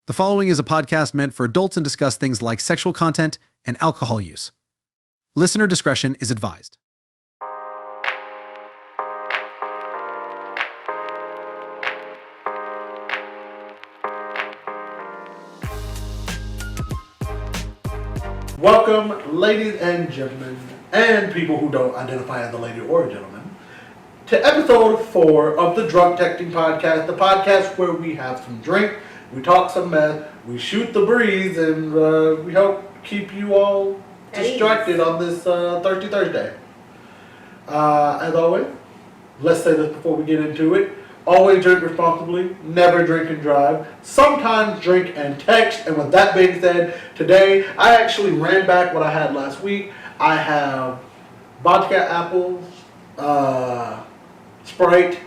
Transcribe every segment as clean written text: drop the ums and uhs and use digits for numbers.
The following is a podcast meant for adults and discuss things like sexual content and alcohol use. Listener discretion is advised. Welcome, ladies and gentlemen, and people who don't identify as a lady or a gentleman, to episode 4 of the Drug Texting Podcast, the podcast where we have some drink, we talk some mess, we shoot the breeze, and we hope keep you all distracted on this Thirsty Thursday. As always, let's say this before we get into it. Always drink responsibly, never drink and drive, sometimes drink and text. And with that being said, today I actually ran back what I had last week. I have vodka apples, Sprite,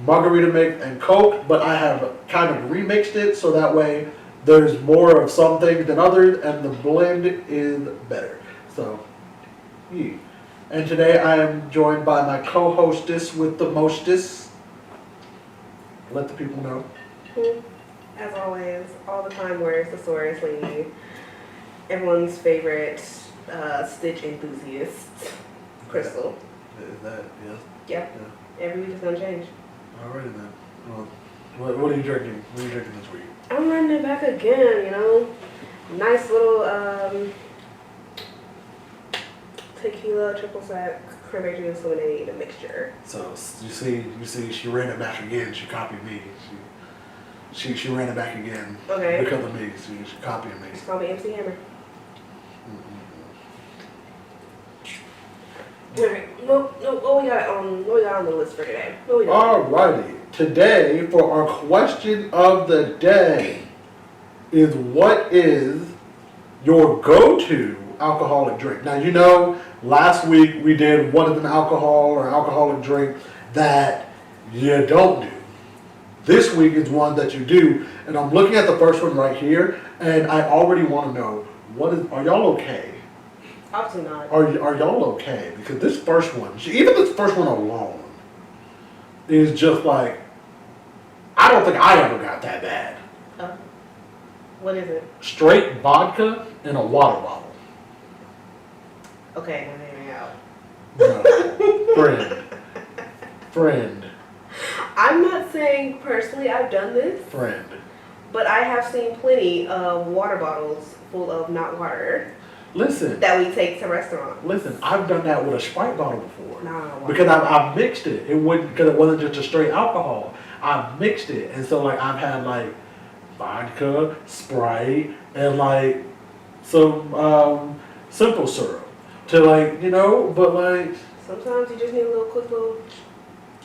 margarita mix, and Coke, but I have kind of remixed it so that way there's more of some things than others and the blend is better. So, yeah. And today I am joined by my co-hostess with the mostest. Let the people know. As always, all the time wears the sorest lady. Everyone's favorite Stitch enthusiast, Kristal. Is that, yes? Yep. Yeah. Every week is gonna change. Alrighty then. Well, what are you drinking? What are you drinking this week? I'm running it back again, you know. Nice little tequila, triple sec, cranberry juice, lemonade, mixture. So you see, she ran it back again. She copied me. She ran it back again. Okay. Because of me. She copied me. Just call me MC Hammer. Mm-hmm. Alright, what we got on the list for today? What we doing? Alrighty. Today, for our question of the day, is what is your go-to alcoholic drink? Now, you know, last week we did what is an alcohol or alcoholic drink that you don't do. This week is one that you do, and I'm looking at the first one right here, and I already want to know, are y'all okay? Obviously not. Are y'all okay? Because this first one, even this first one alone, is just like, I don't think I ever got that bad. What is it? Straight vodka in a water bottle. Okay, now hear me out. No. Friend. I'm not saying personally I've done this, Friend. but I have seen plenty of water bottles full of not water Listen. that we take to restaurants. Listen, I've done that with a Sprite bottle before. Nah, because I've mixed it. Because it wasn't just a straight alcohol. I've mixed it. And so like I've had like vodka, Sprite, and like some simple syrup. To like, you know, but like sometimes you just need a quick little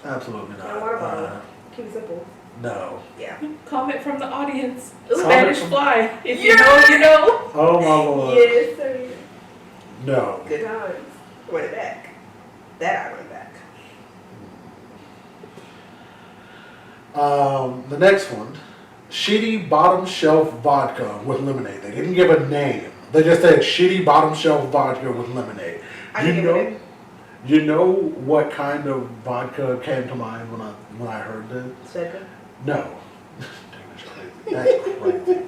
absolutely not. water bottle. Keep it simple. No. Yeah. Comment from the audience. Ooh. Spanish fly. If you know, you know. Oh my lord. Yes, sir. No. Good times. Run it back. That I run back. The next one, shitty bottom shelf vodka with lemonade. They didn't give a name. They just said shitty bottom shelf vodka with lemonade. You know what kind of vodka came to mind when I heard this? Second. No. That's crazy.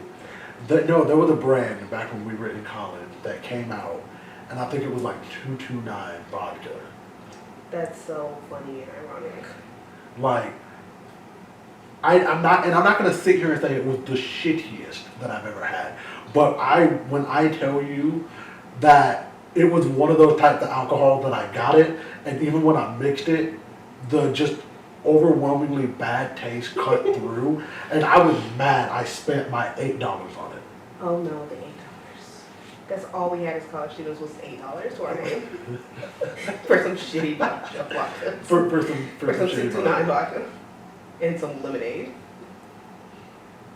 There was a brand back when we were in college that came out, and I think it was like 229 vodka. That's so funny and ironic. Like, I'm not gonna sit here and say it was the shittiest that I've ever had, but when I tell you that it was one of those types of alcohol that I got it, and even when I mixed it, the just overwhelmingly bad taste cut through, and I was mad. I spent my $8 on it. Oh no, the $8. That's all we had as college students was $8 to our name for some shitty vodka. For some shitty 229 vodka and some lemonade.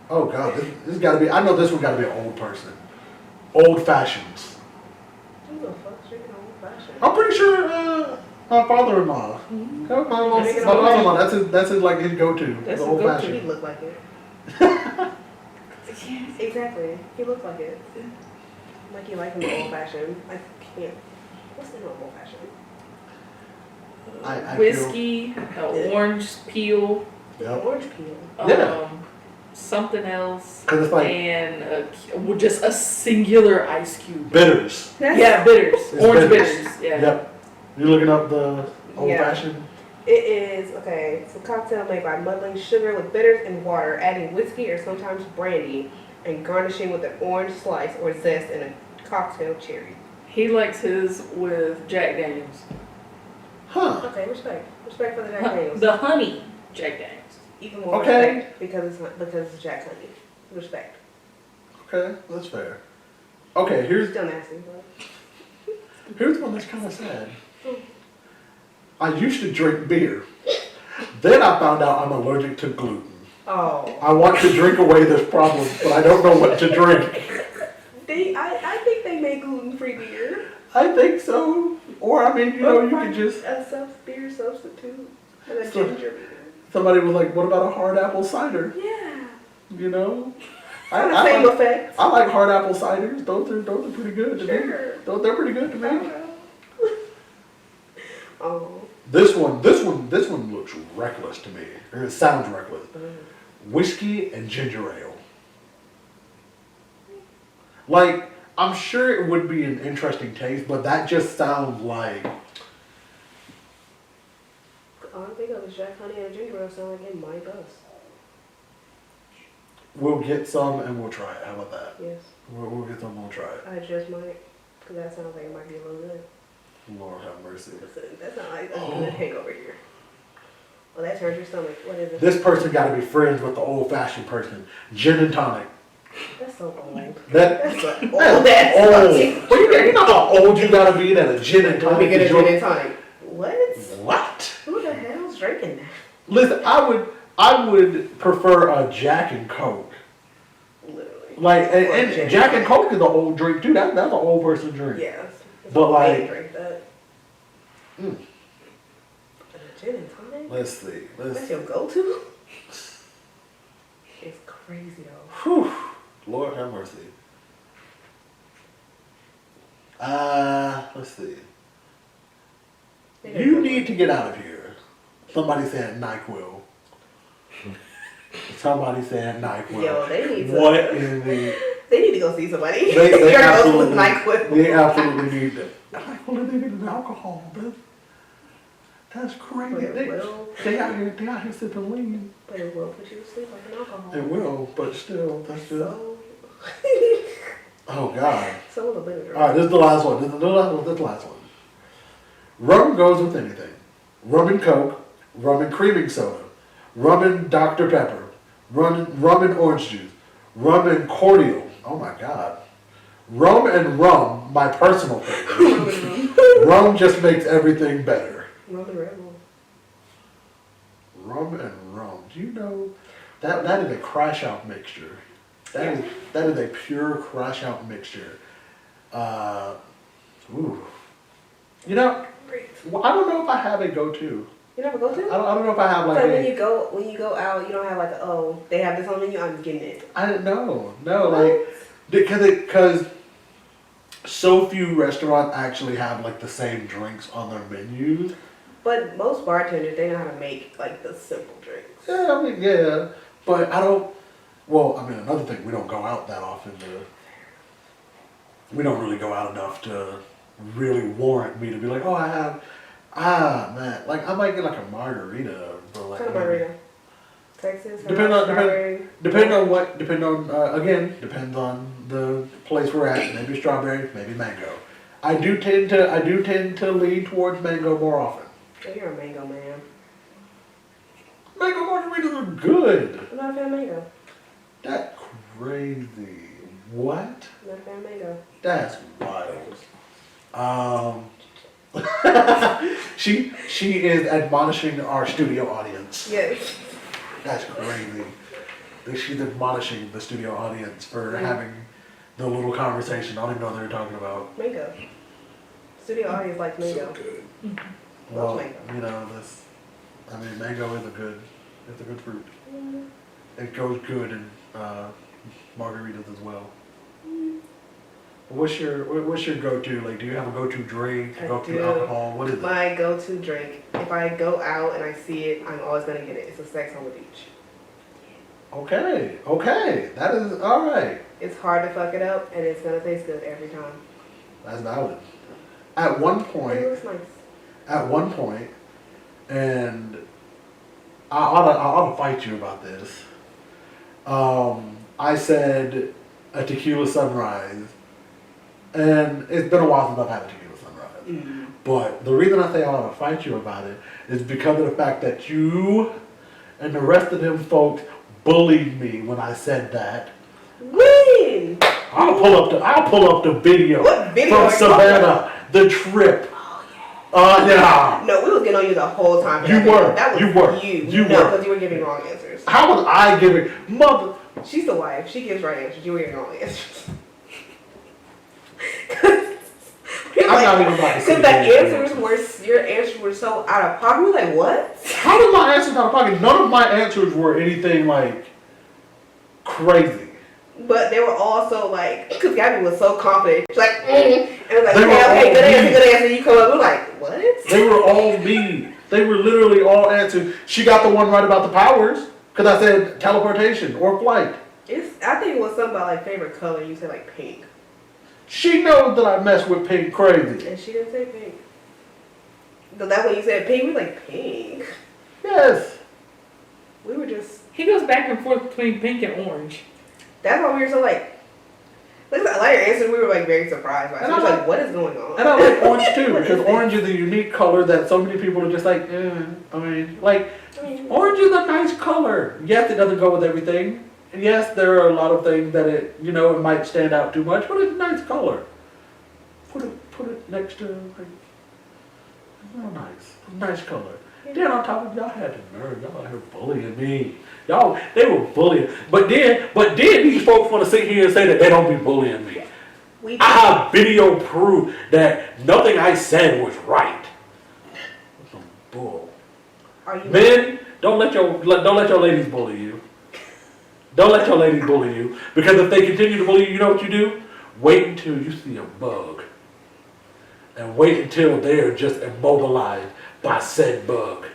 Oh god, this gotta be. I know this one gotta be an old person. Old fashions. Who the fuck's drinking old fashioned? I'm pretty sure my father-in-law. My father-in-law. That's his like his go-to. That's the his old go-to. fashioned. He looked like it. Exactly. He looked like it. Like you like him old fashioned. I can't. What's the name of old fashioned? Whiskey, orange peel. Yep. Orange peel. Yeah. something else, 'Cause it's like and well, just a singular ice cube. bitters. Yeah, bitters. It's Orange bitters. bitters. Yeah. Yep. You looking up the old Yeah. fashioned? It is, okay, it's a cocktail made by muddling sugar with bitters and water, adding whiskey or sometimes brandy, and garnishing with an orange slice or zest and a cocktail cherry. He likes his with Jack Daniels. Huh. Okay, respect. Respect for the Jack Daniels. The honey Jack Daniels. Even more Okay. respect because it's Jack Honey. Respect. Okay, that's fair. Okay, here's Still nasty, but here's one that's kind of sad. I used to drink beer. Then I found out I'm allergic to gluten. oh, I want to drink away this problem, but I don't know what to drink. I think they make gluten-free beer. I think so. Or, I mean, you know, you could just... a beer substitute and a So- ginger beer. Somebody was like, what about a hard apple cider? Yeah. You know? Kind of same like, effect. I like hard apple ciders. Those are pretty good to me. Sure. They're pretty good to me. Oh. This one looks reckless to me. Or it sounds reckless. Whiskey and ginger ale. Like, I'm sure it would be an interesting taste, but that just sounds like... All I think of is Jack Honey and ginger ale sound like it might bust. We'll get some and we'll try it. How about that? Yes. We'll get some and we'll try it. I just might. Because that sounds like it might be a little good. Lord have mercy. Listen, that's not like a good hangover here. Well, that turns your stomach. What is it? This person got to be friends with the old-fashioned person. Gin and tonic. That's so old. That's so old. old. That's But you know how old you got to be that a gin and Let me tonic get a is gin your... and tonic. What? What? Who the hell's drinking that? Listen, I would prefer a Jack and Coke. Literally. Like, Or and gin Jack and tonic. Coke is an old drink too. That's an old person drink. Yes. But like- drink that. Mm. A gin and tonic? Let's see. That's your go-to? It's crazy though. Whew. Lord have mercy. Let's see. You need to get out of here. Somebody said NyQuil. Somebody said NyQuil. Yo, they need to. What in the... They need to go see somebody. They You're going absolutely, with NyQuil. they absolutely need that. NyQuil, they need alcohol. That's crazy. But it will. They out here sipping lean. But it will put you to sleep like an alcohol. It will, but still, that's just... So, Oh, God. so will a bit of All right, this is the last one. This is the last one. Rum goes with anything. Rum and Coke, rum and creaming soda, rum and Dr. Pepper, rum and orange juice, rum and cordial. Oh my God. Rum, my personal favorite. Rum just makes everything better. Rum and Red Bull. Rum and rum. Do you know that is a crash out mixture? That is a pure crash out mixture. Ooh. You know, Great. well, I don't know if I have a go-to. You never go to? I don't know if I have like So a... when you go out, you don't have like a, oh, they have this on menu, I'm getting it. I don't know. No, like because so few restaurants actually have like the same drinks on their menus. But most bartenders, they know how to make like the simple drinks. Yeah, I mean, yeah, but I don't. Well, I mean, another thing, we don't go out that often. We don't really go out enough to really warrant me to be like, oh, I have. Man, like I might get like a margarita, but like. Kind of margarita. Texas. Depends on strawberry. depends on the place we're at. Maybe strawberry, maybe mango. I do tend to lean towards mango more often. So you're a mango man. Mango margaritas are good. I'm not a fan of mango. That's crazy. What? I'm not a fan of mango. That's wild. She is admonishing our studio audience. Yes. That's crazy. She's admonishing the studio audience for having the little conversation. I don't even know what they were talking about. Mango. Studio audience likes mango. So good. Loves Well, mango. you know, mango is it's a good fruit. It goes good in margaritas as well. What's your go-to? Like, do you have a go-to drink, I go-to do. alcohol? What is it? My go-to drink. If I go out and I see it, I'm always gonna get it. It's a Sex on the Beach. Okay. That is all right. It's hard to fuck it up, and it's gonna taste good every time. That's valid. At one It point, looks nice. and I ought to fight you about this. I said a tequila sunrise, and it's been a while since I've had a tequila sunrise. But the reason I say I ought to fight you about it is because of the fact that you and the rest of them folks bullied me when I said that. When? I'll pull up the video, What video from are you talking Savannah, the trip. Yeah. No, we was getting on you the whole time. for You that video. were. That was You were. you. You No, were. because you were giving wrong answers. How was I giving mother? She's the wife. She gives right answers. You were giving wrong answers. I'm not even about to say Because your answers were so out of pocket. We were like, what? How did my answers out of pocket? None of my answers were anything like crazy. But they were also like, because Gabby was so confident. She's like, and I was like, They were okay, all good answer. You come up, we're like, what? They were all me. They were literally all answers. She got the one right about the powers because I said teleportation or flight. I think it was something about like favorite color. You said like pink. She knows that I mess with pink crazy. And she didn't say pink. But that when you said pink, we were like, pink. Yes. We were just, He goes back and forth between pink and orange. that's why we were so like I like your answer, we were like very surprised by it. And So we I was like, what is going on? And I like orange too What because is orange is a unique color that so many people are just like, orange. Like, orange is a nice color. Yes, it doesn't go with everything. And yes, there are a lot of things that it might stand out too much, but it's a nice color. Put it next to like, nice color. Then on top of y'all had the nerve, y'all out here bullying me. Y'all, they were bullying. But then these folks want to sit here and say that they don't be bullying me. We I have video proof that nothing I said was right. Some bull. Are you Men, don't let your ladies bully you. Don't let your ladies bully you. Because if they continue to bully you, you know what you do? Wait until you see a bug. And wait until they're just immobilized by said bug.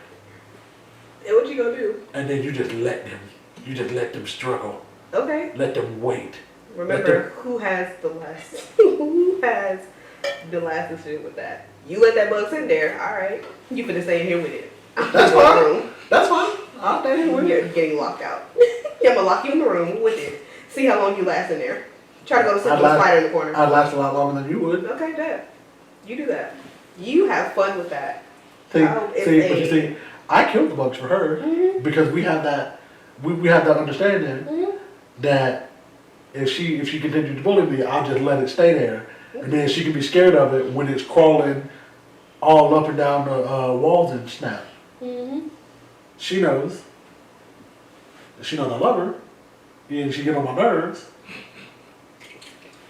And what you gonna do? And then you just let them struggle. Okay. Let them wait. Remember who has the last who has the last decision with that. You let that bug sit there, alright. You finna stay in here with it. That's fine. That's fine. I'll stay here with You're it. getting locked out. I'm gonna lock you in the room with it. See how long you last in there. Try to go to sleep with a spider in the corner. I'd last a lot longer than you would. Okay, Dad. You do that. You have fun with that. See, Oh, it's but you a- see, I killed the bugs for her because we have that understanding that if she continues to bully me, I'll just let it stay there, and then she can be scared of it when it's crawling all up and down the walls and snap. She knows. She knows I love her, and she get on my nerves.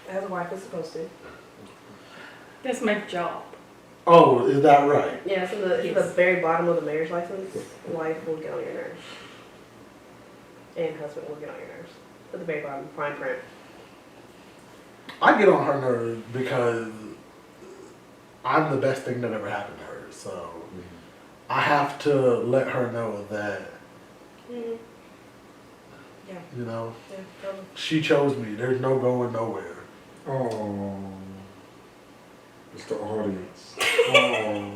As a wife is supposed to. That's my job. Oh, is that right? Yeah, it's in the very bottom of the marriage license. Wife will get on your nerves. And husband will get on your nerves. At the very bottom, fine print. I get on her nerves because I'm the best thing that ever happened to her. So I have to let her know that, Yeah. Yeah, totally. she chose me. There's no going nowhere. Oh, it's the audience. Oh,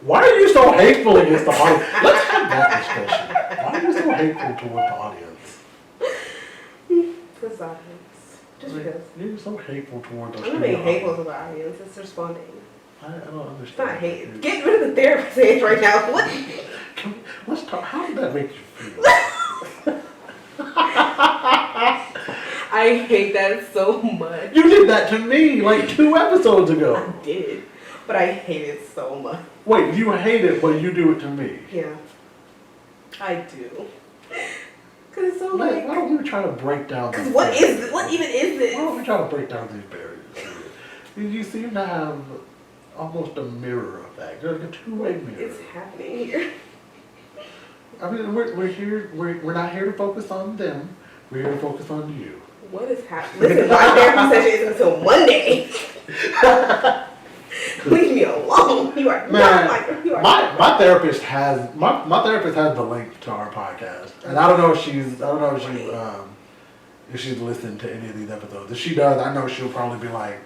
Why are you so hateful against the audience? Let's have that discussion. Why are you so hateful towards the audience? Because audience. Just because. You're so hateful towards the I'm not being hateful to the audience, it's responding. I don't understand. It's not hate. Get rid of the therapist age right now. What? Let's talk. How did that make you feel? I hate that so much. You did that to me like 2 episodes ago. I did. But I hate it so much. Wait, you hate it, but you do it to me. Yeah. I do. Cause it's so Why like. don't we try to break down Cause these what barriers? is this? What even is this? Why don't we try to break down these barriers? You seem to have almost a mirror effect. There's a two-way What mirror. is happening here? I mean, we're here. We're not here to focus on them. We're here to focus on you. What is happening? Listen, my therapy session isn't until Monday. Leave me alone. You are not like you are. My therapist has my therapist has the link to our podcast, and I don't know if she's listened to any of these episodes. If she does, I know she'll probably be like,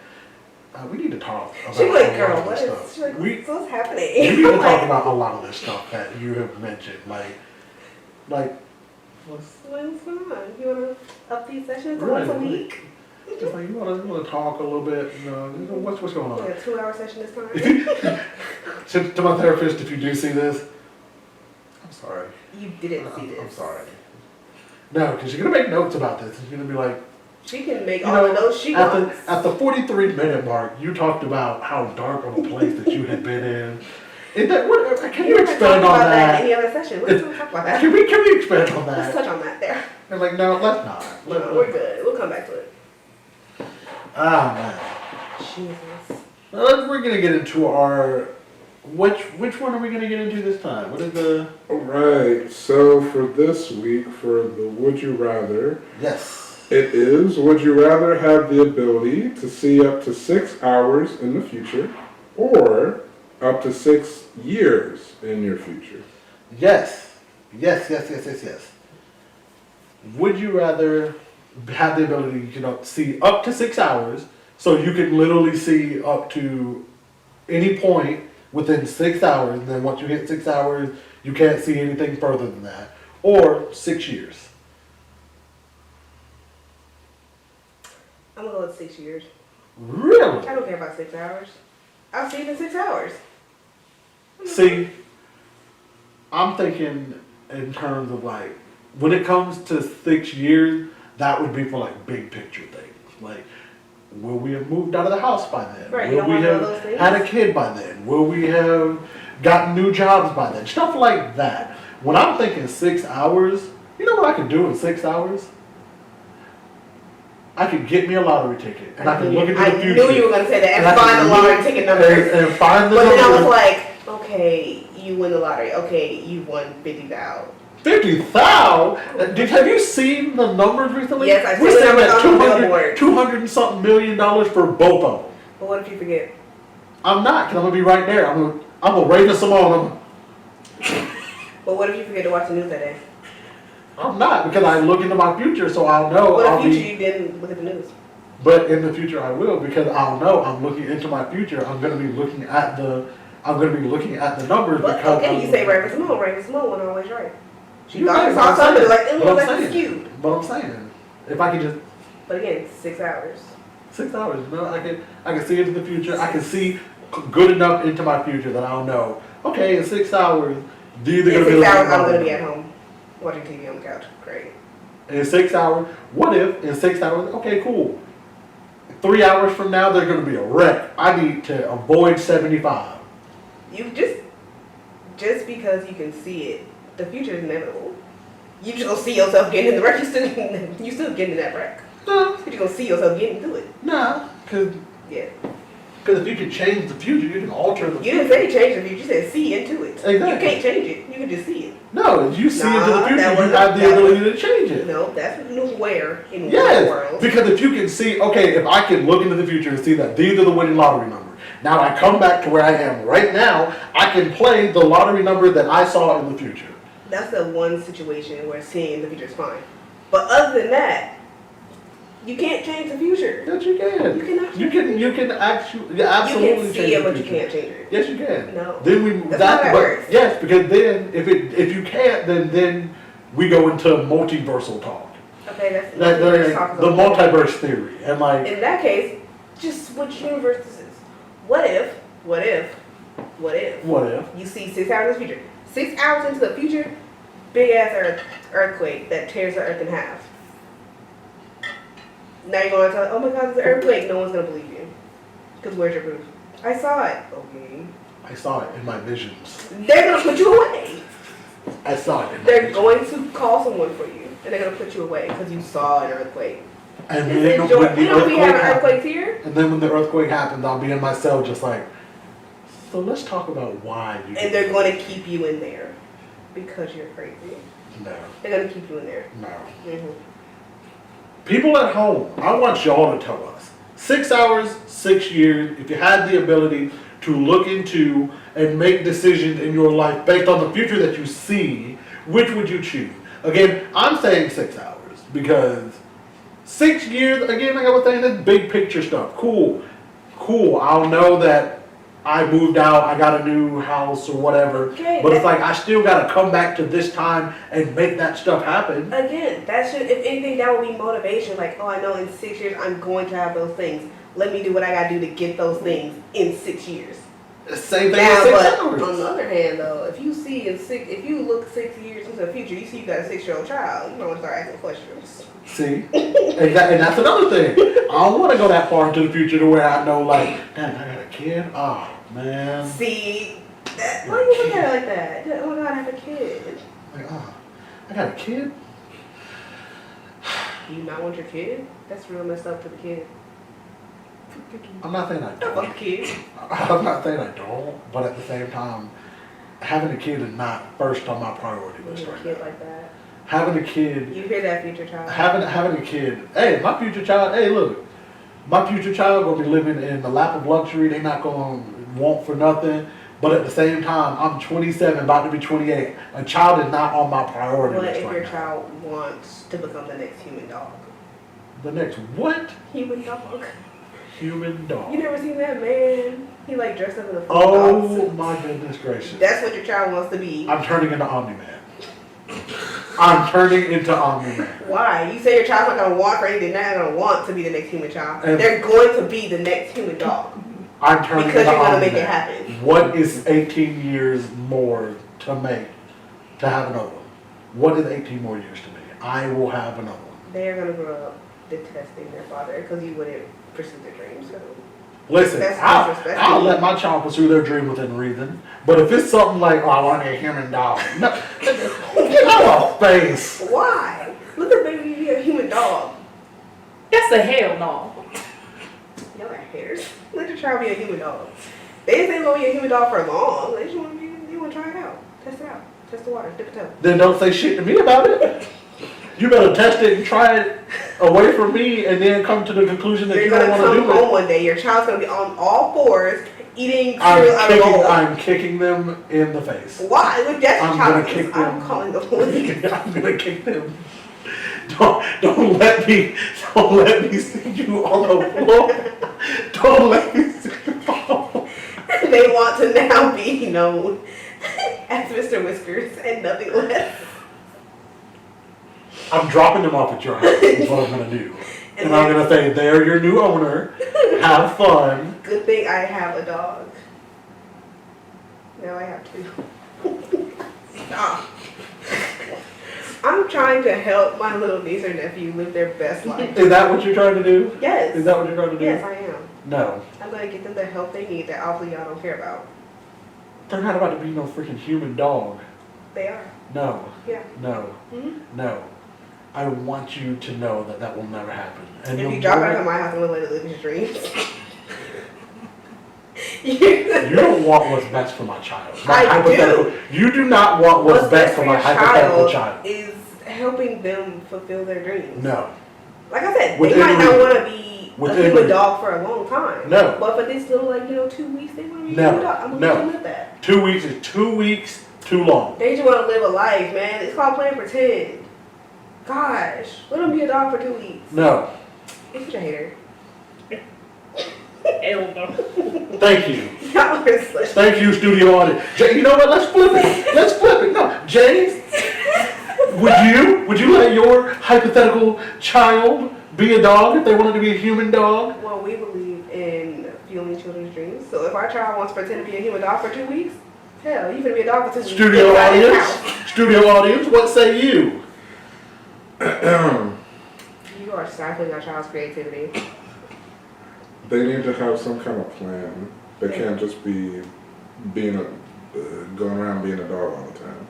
we need to talk about She's like, a lot girl, of what this is stuff. she's like, We what's happening? need to I'm talk like, about a lot of this stuff that you have mentioned, like what's going on? You wanna up these sessions Right. once a week? just like you want to talk a little bit. What's going on? Like a 2-hour session this time. To my therapist, if you do see this, I'm sorry. You didn't see this. I'm sorry. No, because you're gonna make notes about this. You're gonna be like, She can make you all know, of those she at wants. the 43-minute mark, you talked about how dark of a place that you had been in. Can you We're expand talking on about that? any other session. Let's not talk about that. Can we expand on Let's that? touch on that there. I'm like, no, let's not. No, we're good. We'll come back to it. Ah man. Jesus. We're gonna get into our which one are we gonna get into this time? What is the Alright, so for this week, for the Would You Rather, yes? it is, would you rather have the ability to see up to 6 hours in the future, or up to 6 years in your future? Yes. Would you rather have the ability, see up to 6 hours, so you can literally see up to any point within 6 hours, and then once you hit 6 hours, you can't see anything further than that, or 6 years? I'm gonna go with 6 years. Really? I don't care about 6 hours. I'll see it in 6 hours. See, I'm thinking in terms of like, when it comes to 6 years, that would be for like big picture things. Like, will we have moved out of the house by then? Right, you Will don't we want to know have those things? had a kid by then? Will we have gotten new jobs by then? Stuff like that. When I'm thinking 6 hours, you know what I could do in 6 hours? I could get me a lottery ticket, and I could look into the future. I knew you were gonna say that and I find the could lottery look- ticket numbers. and find the But then I was numbers. like, okay, you win the lottery. Okay, you won 50,000. 50,000? Have you seen the numbers recently? Yes, I've We're seen the saying numbers that on the billboard. 200 and something $million for both of them. But what if you forget? I'm not, because I'm going to be right there. I'm gonna Raven Simone. But what if you forget to watch the news that day? I'm not, because I look into my future, so I'll know What I'll if future be. you didn't look at the news? But in the future I will, because I'll know I'm looking into my future. I'm going to be looking at the numbers But because. okay, you say Raven Simone. Raven Simone wasn't always right. She You're thought right, she but saw I'm something saying- like, it but was I'm like saying- skewed. But I'm saying, if I could just. But again, 6 hours. 6 hours, I can see into the future. I can see good enough into my future that I'll know. Okay, in 6 hours, they're either In gonna be 6 hours, I'm looking gonna be at at home watching TV on the couch. Great. In 6 hours, what if in 6 hours? Okay, cool. 3 hours from now, they're gonna be a wreck. I need to avoid 75. You just because you can see it, the future is inevitable. You just gonna see yourself getting in the wreck. You still getting in that wreck. No, You're gonna see yourself getting into it. no, because Yeah. if you can change the future, you can alter the You future. didn't say change the future. You said see into it. Exactly. You can't change it. You can just see it. No, if you see into the Nah, future, that you wasn't- have the that ability to change it. No, that's where in what Yes, world. because if you can see, okay, if I can look into the future and see that these are the winning lottery numbers, now I come back to where I am right now, I can play the lottery number that I saw in the future. That's the one situation where seeing the future is fine. But other than that, you can't change the future. Yes, you can. You cannot You change can actually, You absolutely can see change it, the but you future. can't change it. Yes, you can. No. Then we That's not how that but works. yes, because then if you can't, then we go into multiversal talk. Okay, that's The talk the about- multiverse theory, and like In that case, just switch universe this is. What if what if? you see 6 hours in the future? 6 hours into the future, big ass earthquake that tears the earth in half. Now you're going to tell, oh my god, there's an earthquake. No one's going to believe you. Because where's your proof? I saw it. Okay. I saw it in my visions. They're going to put you away. I saw it in my They're visions. going to call someone for you. And they're going to put you away because you saw an earthquake. And This then is when Georgia. the You know we have earthquake happens, earthquakes here? and then when the earthquake happens, I'll be in my cell just like. So let's talk about why you. And they're going to keep you in there because you're crazy. No, They're going to keep you in there. no. Mm-hmm. People at home, I want y'all to tell us. 6 hours, 6 years. If you had the ability to look into and make decisions in your life based on the future that you see, which would you choose? Again, I'm saying 6 hours because 6 years, again, like I was saying, that's big picture stuff. Cool. I'll know that I moved out, I got a new house or whatever. Okay, but it's like I still gotta come back to this time and make that stuff happen. Again, that should, if anything, that would be motivation. Like, oh, I know in 6 years I'm going to have those things. Let me do what I gotta do to get those things in 6 years. Same thing Now, with 6 but hours. on the other hand, though, if you look 6 years into the future, you see you got a 6-year-old child, you might want to start asking questions. See? and that's another thing. I don't want to go that far into the future to where I know, like, damn, I got a kid? Oh, man. See, why you look at it like that? Oh my God, I have a kid. Like, oh, I got a kid? Do you not want your kid? That's real messed up to the kid. I'm not saying I Fuck don't. the kid. I'm not saying I don't, but at the same time, having a kid is not first on my priority You list want a right kid now. like that. Having a kid, You hear that, future child? having a kid. Hey, my future child. Hey, look, my future child gonna be living in the lap of luxury. They not gonna want for nothing. But at the same time, I'm 27, about to be 28. A child is not on my priority What list if right your now. child wants to become the next human dog? The next what? Human dog. Human dog. You never seen that man? He like dressed up in a full Oh dog suit. my goodness gracious. That's what your child wants to be. I'm turning into Omni-Man. I'm turning into Omni-Man. Why? You say your child's not gonna want for anything, they're not gonna want to be the next human child. And- They're going to be the next human dog. I'm turning Because into you're gonna Omni-Man. make it happen. What is 18 years more to make to have another one? What is 18 more years to me? I will have another one. They're gonna grow up detesting their father because you wouldn't pursue their dreams. So. Listen, That's I'll disrespectful. let my child pursue their dream within reason. But if it's something like, oh, I want to be a human dog. No, get out of face. Why? Look at baby, you a human dog. That's a hell no. Y'all got haters. Let your child be a human dog. They didn't say they're gonna be a human dog for long. They just want to be. You want to try it out. Test it out. Test the water. Dip a toe. Then don't say shit to me about it. You better test it and try it away from me and then come to the conclusion that You're you gonna don't want to come do home it. one day. Your child's gonna be on all fours eating cereal out of a bowl. I'm kicking them in the face. Why? Look, that's your I'm child. gonna kick them. I'm calling the police. I'm gonna kick them. Don't let me see you on the floor. Don't let me see you. They want to now be known as Mr. Whiskers and nothing less. I'm dropping them off at your house. Is what I'm gonna do. And I'm gonna say, they're your new owner. Have fun. Good thing I have a dog. Now I have two. Stop. I'm trying to help my little niece or nephew live their best life. Is that what you're trying to do? Yes. Is that what you're trying to do? Yes, I am. No. I'm going to get them the help they need that obviously y'all don't care about. They're not about to be no freaking human dog. They are. No. Yeah. No. Mm-hmm. No. I want you to know that that will never happen. And If the you drop out moment- of my house, I'm going to let it live his dreams. You don't want what's best for my child. My I hypothetical. do. You do not want what's best for my your hypothetical child. is helping them fulfill their dreams. No. Like I said, Within they might not reason. want to be Within a human reason. dog for a long time. No. But for this little, 2 weeks, they want to be a No. human dog. I'm going to No. let them live that. 2 weeks is 2 weeks too long. They just want to live a life, man. It's called playing pretend. Gosh, let them be a dog for 2 weeks. No. It's such a hater. Hell no. Thank you. Y'all are such. Thank you, studio audience. Jay, you know what? Let's flip it. Let's flip it. No, James, would you let your hypothetical child be a dog if they wanted to be a human dog? Well, we believe in fueling children's dreams. So if our child wants to pretend to be a human dog for 2 weeks, hell, you finna be a dog for 2 weeks. Studio Inside his audience, house. studio audience, what say you? You are stifling our child's creativity. They need to have some kind of plan. They can't just be going around being a dog all the time.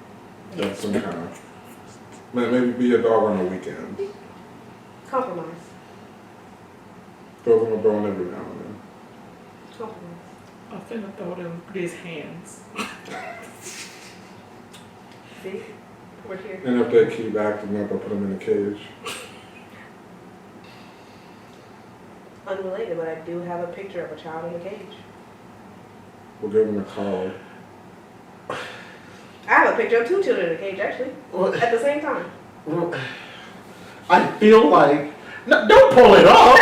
That's some kind of, maybe be a dog on the weekend. Compromise. Throw them a bone every now and then. Compromise. I'm finna throw them these hands. See? We're here. And if they keep acting up, I'll put them in a cage. Unrelated, but I do have a picture of a child in a cage. We'll give them a call. I have a picture of 2 children in a cage, actually, at the same time. I feel like no, don't pull it up.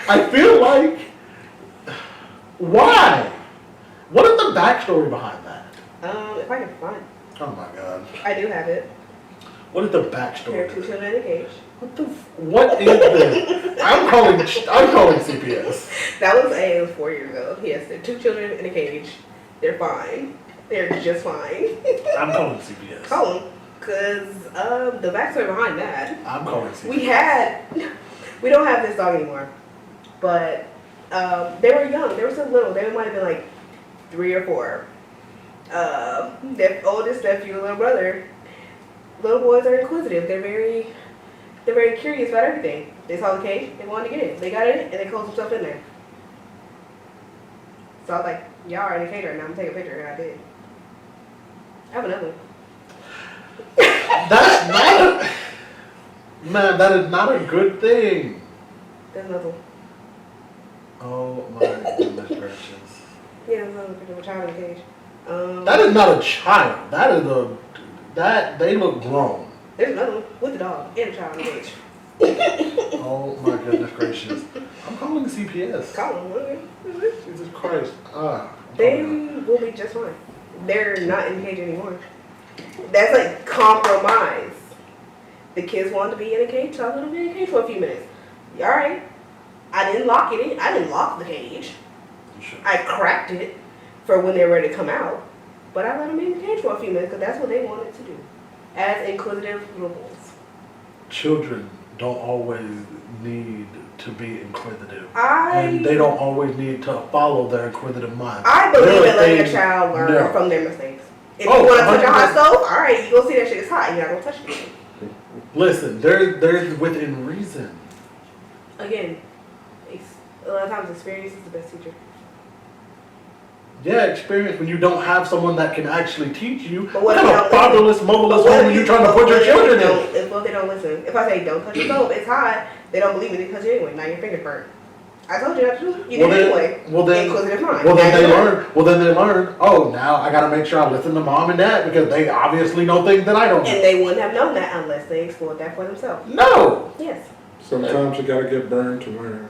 I feel like why? What is the backstory behind that? If I can find, Oh my god! I do have it. What is the There backstory? are 2 children in a cage. What is this? I'm calling CPS. That was it was 4 years ago. Yes, there are 2 children in a cage. They're fine. They're just fine. I'm calling CPS. Call them, cause the backstory behind that. I'm calling CPS. We don't have this dog anymore, but they were young. They were so little. They might have been like 3 or 4. Their oldest nephew, little brother. Little boys are inquisitive. They're very curious about everything. They saw the cage. They wanted to get in. They got in and they closed themselves in there. So I was like, y'all are in the cage right now. I'm gonna take a picture, and I did. I have another one. That's not man. That is not a good thing. There's another one. Oh my goodness gracious. Yeah, there's another picture of a child in a cage. That is not a child. That they look grown. There's another one with the dog and a child in a cage. Oh my goodness gracious. I'm calling CPS. Call them. Okay. Jesus Christ. They will be just fine. They're not in the cage anymore. That's like compromise. The kids wanted to be in a cage, so I let them be in a cage for a few minutes. All right. I didn't lock it in. I didn't lock the cage. I cracked it for when they're ready to come out. But I let them be in the cage for a few minutes because that's what they wanted to do. As inquisitive little boys. Children don't always need to be inquisitive. And they don't always need to follow their inquisitive mind. I believe in letting a child learn from their mistakes. If you want to touch a hot stove, all right, you go see that shit is hot. You're not gonna touch it. Listen, there's within reason. Again, a lot of times experience is the best teacher. Yeah, experience when you don't have someone that can actually teach you. But What what kind of fatherless, motherless home are you trying to put your children in? If they don't listen, if I say don't touch the stove, it's hot. They don't believe me. They touch it anyway. Now your fingers burn. I told you not to do it. You did it anyway. Inquisitive mind. Well then they learn. Oh, now I gotta make sure I listen to mom and dad because they obviously know things that I don't know. And they wouldn't have known that unless they explored that for themselves. No. Yes. Sometimes you gotta get burned to learn.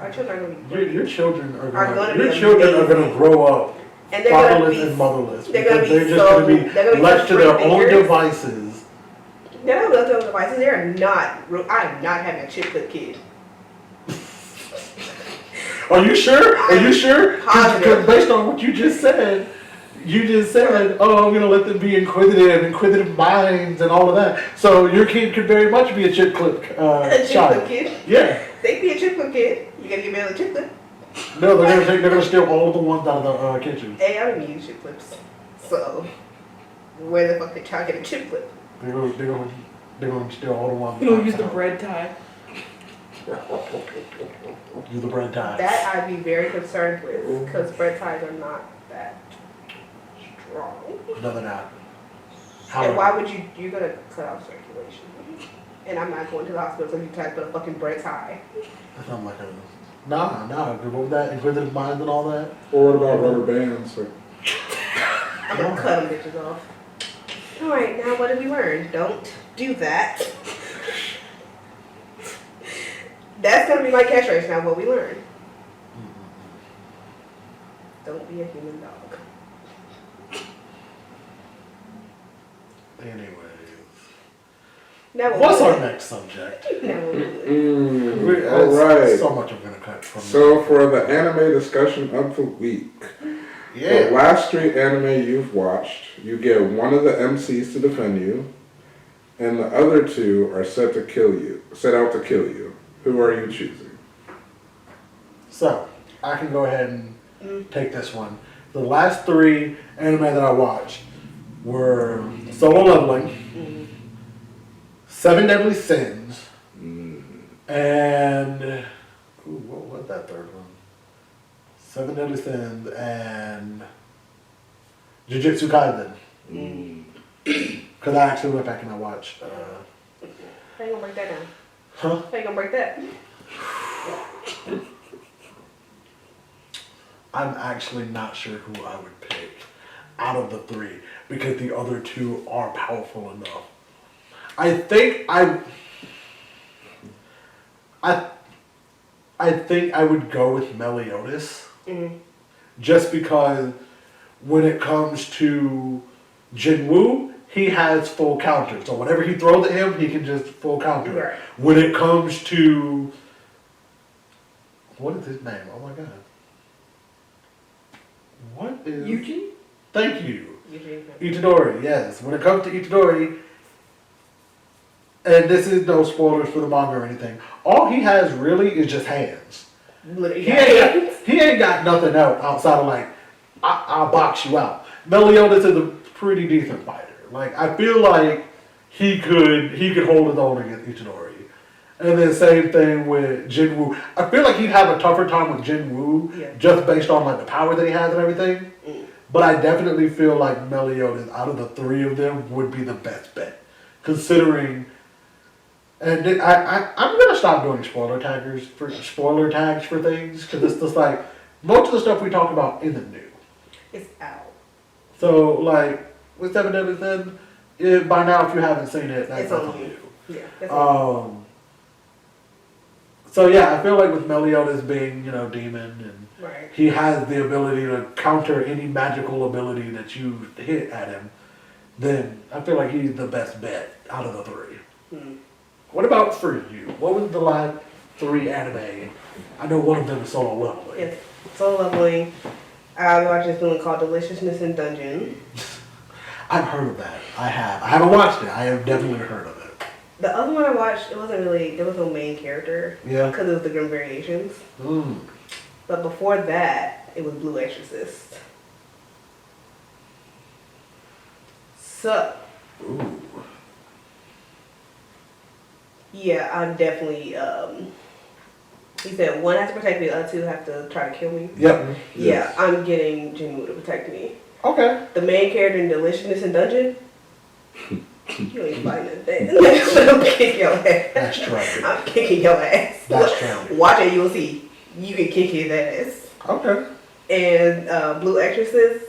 Our children are gonna be Your children are gonna gonna grow up and they're gonna fatherless be and motherless. They're gonna Because be they're just gonna be left to their own fingers. devices. They're not left to their own devices. They are not. I am not having a chip clip kid. Are you sure? Are you sure? Positive. Because based on what you just said, oh, I'm gonna let them be inquisitive minds and all of that. So your kid could very much be a chip clip A chip child. clip kid. Yeah. They can be a chip clip kid. You gotta give me a chip clip. No, they're gonna steal all the ones out of the kitchen. Hey, I don't use chip clips. So where the fuck did y'all get a chip clip? They're gonna steal all the ones. You don't use the bread tie. Use the bread tie. That I'd be very concerned with because bread ties are not that strong. No, they're not. And why would you're gonna cut off circulation? And I'm not going to the hospital so you try to put a fucking bread tie. That sounds like a nah. With that inquisitive mind and all that. Or what about rubber bands? Like, I'm gonna cut them bitches off. All right, now what did we learn? Don't do that. That's gonna be my catchphrase now. What we learned. Don't be a human dog. Anyways. Now what What's we our learned. next subject? Now what we learned. all right. So much I'm gonna cut from. So for the anime discussion of the week, the last 3 anime you've watched, you get one of the MCs to defend you, and the other 2 are set out to kill you. Who are you choosing? So I can go ahead and take this one. The last 3 anime that I watched were Solo Leveling, 7 Deadly Sins, and what was that third one? 7 Deadly Sins and Jujutsu Kaisen. Because I actually went back and I watched. I ain't gonna break that down. Huh? I ain't gonna break that. I'm actually not sure who I would pick out of the three because the other two are powerful enough. I think I would go with Meliodas just because when it comes to Jinwoo, he has full counter. So whatever he throws at him, he can just full counter. Right. When it comes to what is his name? Oh my god. What is Yuji? Thank you. Usually. Itadori, yes. When it comes to Itadori, and this is no spoilers for the manga or anything, all he has really is just hands. Literally. He ain't got nothing else outside of like, I'll box you out. Meliodas is a pretty decent fighter. Like, I feel like he could hold his own against Itadori. And then same thing with Jinwoo. I feel like he'd have a tougher time with Jinwoo just based on like the power that he has and everything. But I definitely feel like Meliodas, out of the three of them, would be the best bet. Considering, and I'm gonna stop doing spoiler tags for things because it's just like most of the stuff we talk about isn't new. It's out. So like with Seven Deadly Sins, by now if you haven't seen it, that's It's on on you. you. Yeah. That's all. So yeah, I feel like with Meliodas being, demon and Right. he has the ability to counter any magical ability that you hit at him, then I feel like he's the best bet out of the three. What about for you? What was the last three anime? I know one of them is Solo Leveling. Yes. So lovely. I watched this one called Deliciousness in Dungeon. I've heard of that. I haven't watched it. I have definitely heard of it. The other one I watched, there was no main character. Yeah. Because it was the Grim Variations. Mm. But before that, it was Blue Exorcist. So, Ooh. yeah, I'm definitely, he said one has to protect me, the other two have to try to kill me. Yep. Yeah, I'm getting Jinwoo to protect me. Okay. The main character in Deliciousness in Dungeon, you ain't fighting that. I'm kicking your ass. That's true. I'm kicking your ass. That's true. Watch it, you'll see. You can kick his ass. Okay. And Blue Exorcist,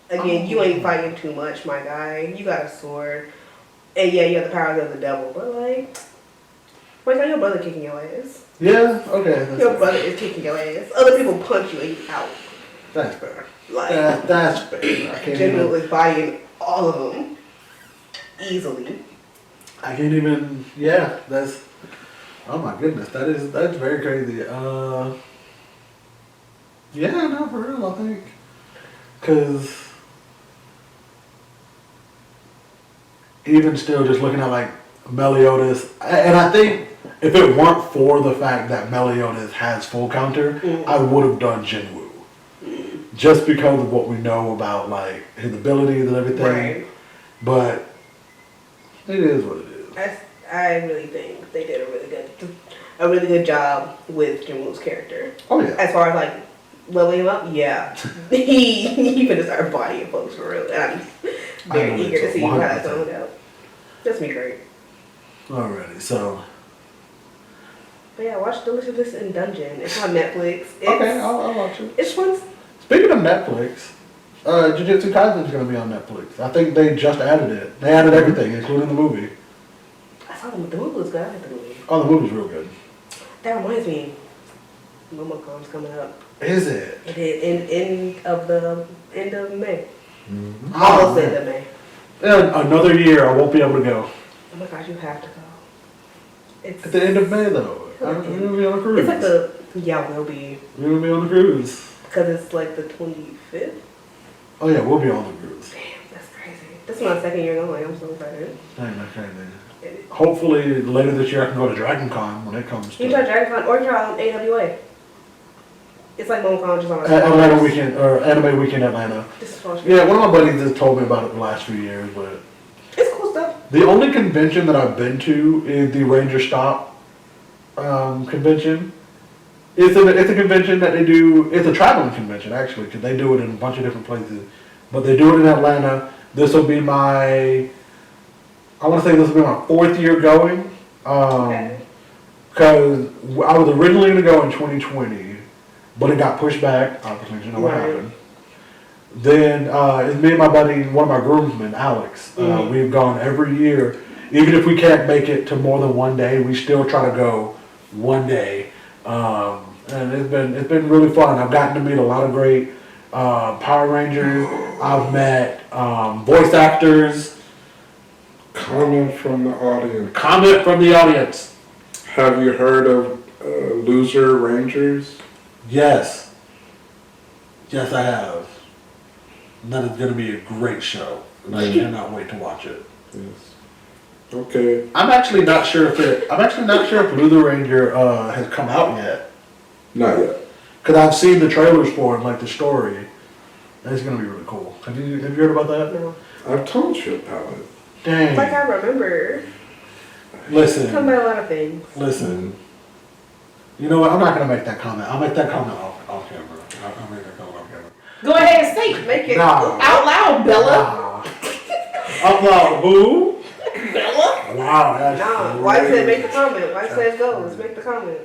again, you ain't fighting too much, my guy. You got a sword. And yeah, you have the powers of the devil. But like, why not your brother kicking your ass? Yeah. Okay. That's Your fair. brother is kicking your ass. Other people punch you and you out. That's fair. Like, That's fair. I can't Jinwoo even. was buying all of them easily. I can't even. Yeah. That's. Oh my goodness. That's very crazy. Yeah. No, for real. I think. Cause. Even still, just looking at like Meliodas, and I think if it weren't for the fact that Meliodas has full counter, I would have done Jinwoo. Just because of what we know about like his abilities and everything. Right. But it is what it is. I really think they did a really good job with Jinwoo's character. Oh yeah. As far as like leveling him up, yeah. he finna start bodying folks for real. And I'm very eager to see how that's going to go. That's me great. Alrighty, so. But yeah, watch Deliciousness in Dungeon. It's on Netflix. Okay, I'll watch it. It's fun. Speaking of Netflix, Jujutsu Kaisen is going to be on Netflix. I think they just added it. They added everything, including the movie. I saw the movie was good. I like the movie. Oh, the movie's real good. That reminds me, MomoCon's coming up. Is it? It is end of May. Mm-hmm. Almost end of May. Another year, I won't be able to go. Oh my gosh, you have to go. It's At the end of May, though. I'm going to be on a cruise. It's like we'll be, We're going to be on the cruise. because it's like the 25th. Oh, yeah, we'll be on the cruise. Damn, that's crazy. This is my second year going. I'm so excited. Dang, that's crazy. Hopefully, later this year, I can go to Dragon Con when it comes to You try Dragon Con or you try AWA. It's like MomoCon just on a Atlanta Weekend, or Anime Weekend Atlanta. This is fun. Yeah, one of my buddies has told me about it the last few years, but It's cool stuff. the only convention that I've been to is the Ranger Stop convention. It's a convention that they do. It's a traveling convention actually, because they do it in a bunch of different places. But they do it in Atlanta. This will be my. I want to say this will be my 4th year going. Okay. Because I was originally going to go in 2020, but it got pushed back. Obviously, you know what Right. happened. Then it's me and my buddy, one of my groomsmen, Alex. We've gone every year, even if we can't make it to more than one day. We still try to go one day, and it's been really fun. I've gotten to meet a lot of great Power Rangers. I've met voice actors. Comment from the audience. Comment from the audience. Have you heard of Loser Rangers? Yes. Yes, I have. And that is going to be a great show. And I cannot wait to watch it. Yes. Okay. I'm actually not sure if Luther Ranger has come out yet. Not yet. Because I've seen the trailers for it, like the story. And it's going to be really cool. Have you heard about that? No. I've told you about it. Dang. Like I remember. Talking Listen. about a lot of things. Listen. You know what? I'm not going to make that comment. I'll make that comment off camera. I'll make that comment off camera. Go ahead and say it. Make it Nah. Out loud, Bella. Nah. I'm like, who? Bella? Wow, that's Nah, why said crazy. make the comment? Why says go? Let's make the comment.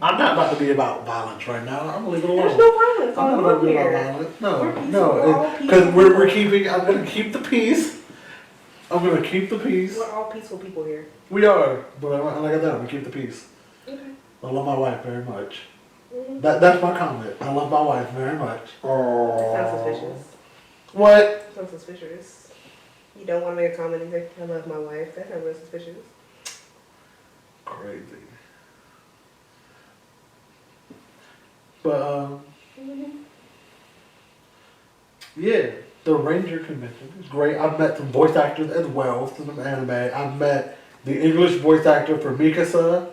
I'm not about to be about violence right now. I'm gonna leave it alone. There's no violence I'm going not about on to be about here. violence. No, We're peaceful. no, We're all because peaceful we're people. keeping. I'm gonna keep the peace. I'm gonna keep the peace. We're all peaceful people here. We are, but like I said, I'm gonna keep the peace. Okay. I love my wife very much. Mhm. That's my comment. I love my wife very much. Oh. Sounds suspicious. What? Sounds suspicious. You don't want to make a comment and say, I love my wife. That sounds real suspicious. Crazy. But yeah, the Ranger convention is great. I've met some voice actors as well from some anime. I've met the English voice actor for Mikasa,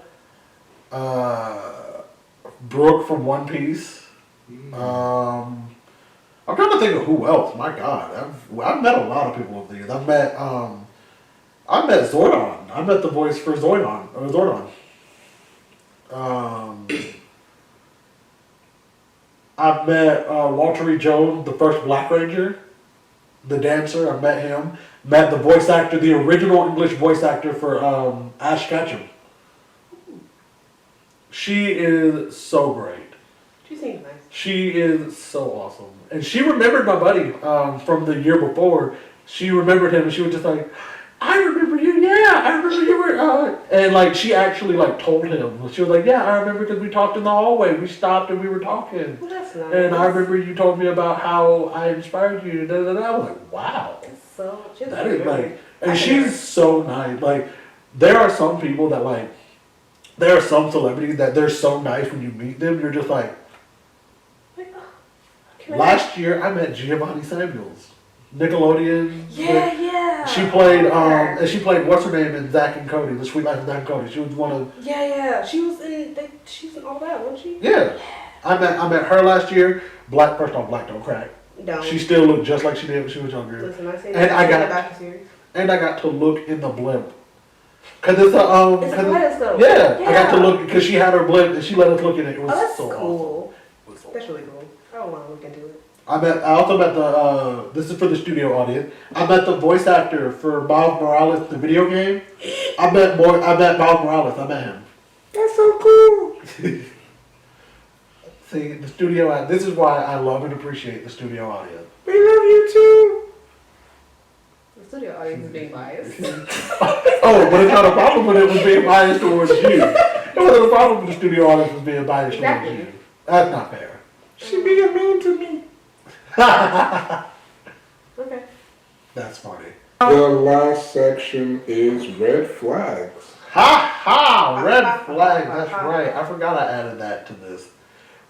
Brooke from One Piece. I'm trying to think of who else. My God, I've met a lot of people over the years. I've met Zordon. I met the voice for Zordon. I've met Walter E. Jones, the first Black Ranger, the dancer. I met him. Met the voice actor, the original English voice actor for Ash Ketchum. She is so great. She seems nice. She is so awesome. And she remembered my buddy from the year before. She remembered him and she was just like, I remember you, yeah, I remember you were, and like she actually like told him. She was like, yeah, I remember because we talked in the hallway. We stopped and we were talking. Well, that's nice. And I remember you told me about how I inspired you. Da, da, da. I was like, wow. So, she's That is very like, and she's so nice. Like, there are some people that like, there are some celebrities that they're so nice when you meet them. You're just like, Can I- last year I met Giovanni Samuels, Nickelodeon. Yeah, yeah. She played, and she played what's her name in Zack and Cody, The Sweet Life of Zack and Cody. She was one of, Yeah, yeah. She was in all that, wasn't she? yeah. I met her last year. First off, Black don't crack. No. She still looked just like she did when she was younger. Listen, I seen And I got- about the series. And I got to look in the blimp. Cause it's a It's a telescope. yeah, I got to Yeah. look because she had her blimp and she let us look in it. It was Oh, that's so cool. awesome. It was so That's really cool. I don't want to look into it. I also met the this is for the studio audience. I met the voice actor for Miles Morales, the video game. I met Miles Morales. I met him. That's so cool. See, the studio. This is why I love and appreciate the studio audience. We love you too. The studio audience is being biased. Oh, but it's not a problem when it was being biased towards you. It wasn't a problem when the studio audience was being biased Exactly. towards you. That's not fair. She being mean to me. Okay. That's funny. The last section is red flags. Ha ha! Red flag. That's right. I forgot I added that to this.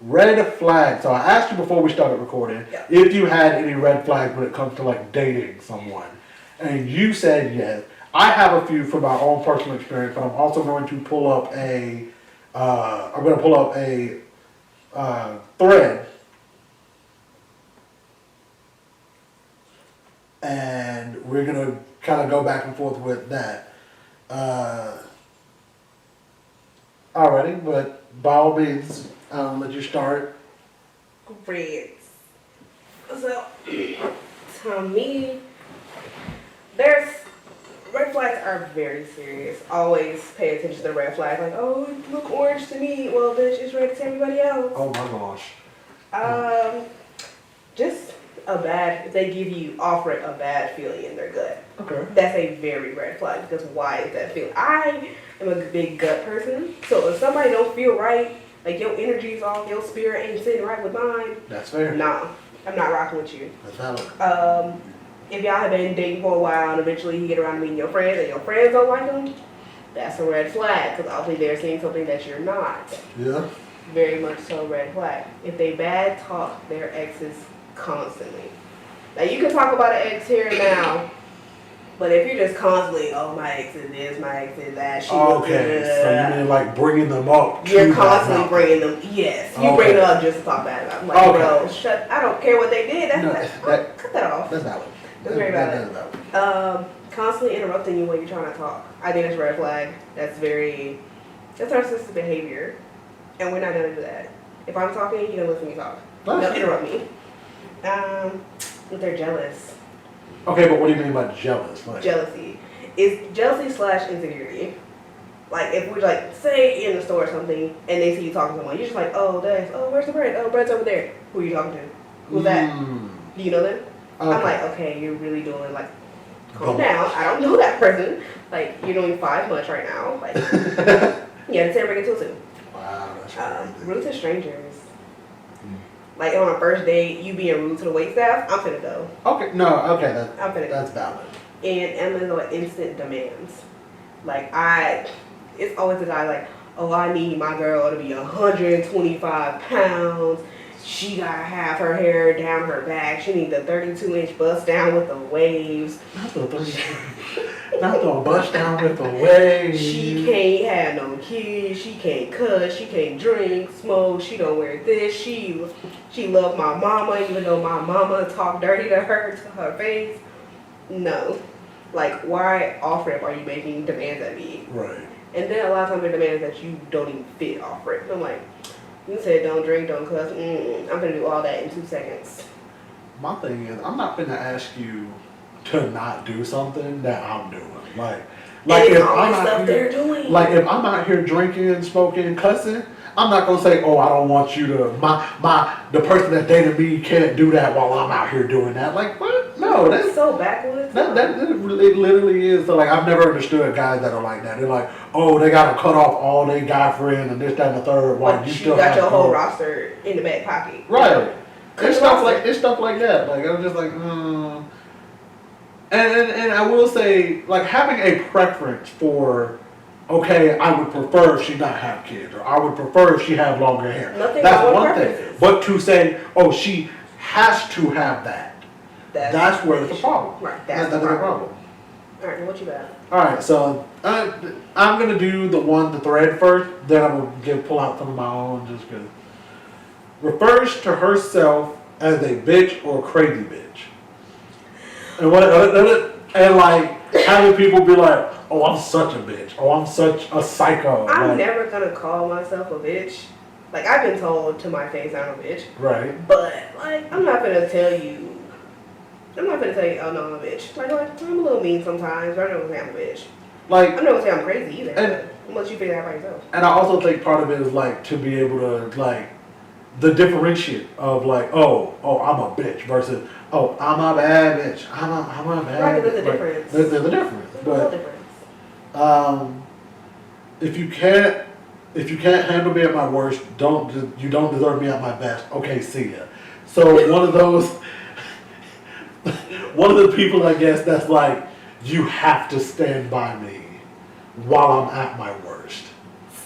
Red flag. So I asked you before we started recording Yeah. if you had any red flags when it comes to like dating someone, and you said yes. I have a few from my own personal experience, but I'm also going to pull up a. I'm going to pull up a thread. And we're going to kind of go back and forth with that. Alrighty, but by all means, let you start. Great. So, to me, there's red flags are very serious. Always pay attention to the red flags. Like, oh, it look orange to me. Well, bitch, it's red to everybody else. Oh my gosh. Just if they offer it a bad feeling in their gut. Okay. That's a very red flag because why is that feeling? I am a big gut person. So if somebody don't feel right, like your energy's off, your spirit ain't sitting right with mine. That's fair. Nah, I'm not rocking with you. That's valid. If y'all have been dating for a while and eventually you get around to meeting your friends and your friends don't like them, that's a red flag because obviously they're seeing something that you're not. Yeah. Very much so red flag. If they bad talk their exes constantly. Now you can talk about an ex here and now, but if you're just constantly, oh my ex is this, my ex is that, So you mean like bringing them up? You're constantly bringing them. Yes, you bring them up just to talk bad about them. Like, bro, shut. I don't care what they did. Cut that off. That's valid. That's very valid. Constantly interrupting you when you're trying to talk. I think that's a red flag. That's narcissistic behavior, and we're not gonna do that. If I'm talking, you're gonna listen to me talk. Don't interrupt me. If they're jealous. Okay, but what do you mean by jealous? Like, jealousy. It's jealousy / insecurity. Like if we like say in the store or something and they see you talking to someone, you're just like, oh, where's the bread? Oh, bread's over there. Who are you talking to? Who's that? Do you know them? Okay. I'm like, okay, you're really doing like, calm down. I don't know that person. Like you're doing 5 much right now. Like, yeah, the 10 bring it too soon. Wow, that's crazy. Rude to strangers. Like on a first date, you being rude to the waitstaff, I'm finna go. Okay, that's valid. And Emma's on instant demands. Like it's always the guy like, oh, I need my girl to be 125 pounds. She gotta have her hair down her back. She needs a 32-inch bust down with the waves. Not the bust down with the waves. She can't have no kids. She can't cuss. She can't drink, smoke. She don't wear this. She love my mama, even though my mama talk dirty to her face. No, like why off rip are you making demands at me? Right. And then a lot of times they're demands that you don't even fit off rip. I'm like, you said don't drink, don't cuss. I'm gonna do all that in 2 seconds. My thing is, I'm not gonna ask you to not do something that I'm doing. Like if I'm out here, like if I'm out here drinking, smoking, cussing, I'm not gonna say, oh, I don't want you to. The person that dated me can't do that while I'm out here doing that. Like what? No, that's so backwards. It literally is. So like I've never understood guys that are like that. They're like, oh, they gotta cut off all their guy friends and this, that, and the third. While you still got your whole roster in the back pocket. Right. It's stuff like that. Like I'm just like, And I will say, like having a preference for, okay, I would prefer if she not have kids, or I would prefer if she have longer hair. That's one thing. But to say, oh, she has to have that. That's where it's a problem. Right. That's the problem. All right. What you got? All right. So I'm gonna do the thread first. Then I'm gonna pull out some of my own, just because. Refers to herself as a bitch or crazy bitch. And like having people be like, oh, I'm such a bitch, oh, I'm such a psycho. I'm never gonna call myself a bitch. Like I've been told to my face I'm a bitch. Right. But like I'm not gonna tell you, oh no, I'm a bitch. Like I'm a little mean sometimes, but I'm not gonna say I'm a bitch. Like I'm not gonna say I'm crazy either. Unless you figure that out by yourself. And I also think part of it is like to be able to like the differentiate of like, oh, I'm a bitch versus, oh, I'm a bad bitch. I'm a bad bitch. Right, there's a difference. There's a difference. There's a difference. If you can't handle me at my worst, you don't deserve me at my best. Okay, see ya. So one of the people, I guess, that's like, you have to stand by me while I'm at my worst.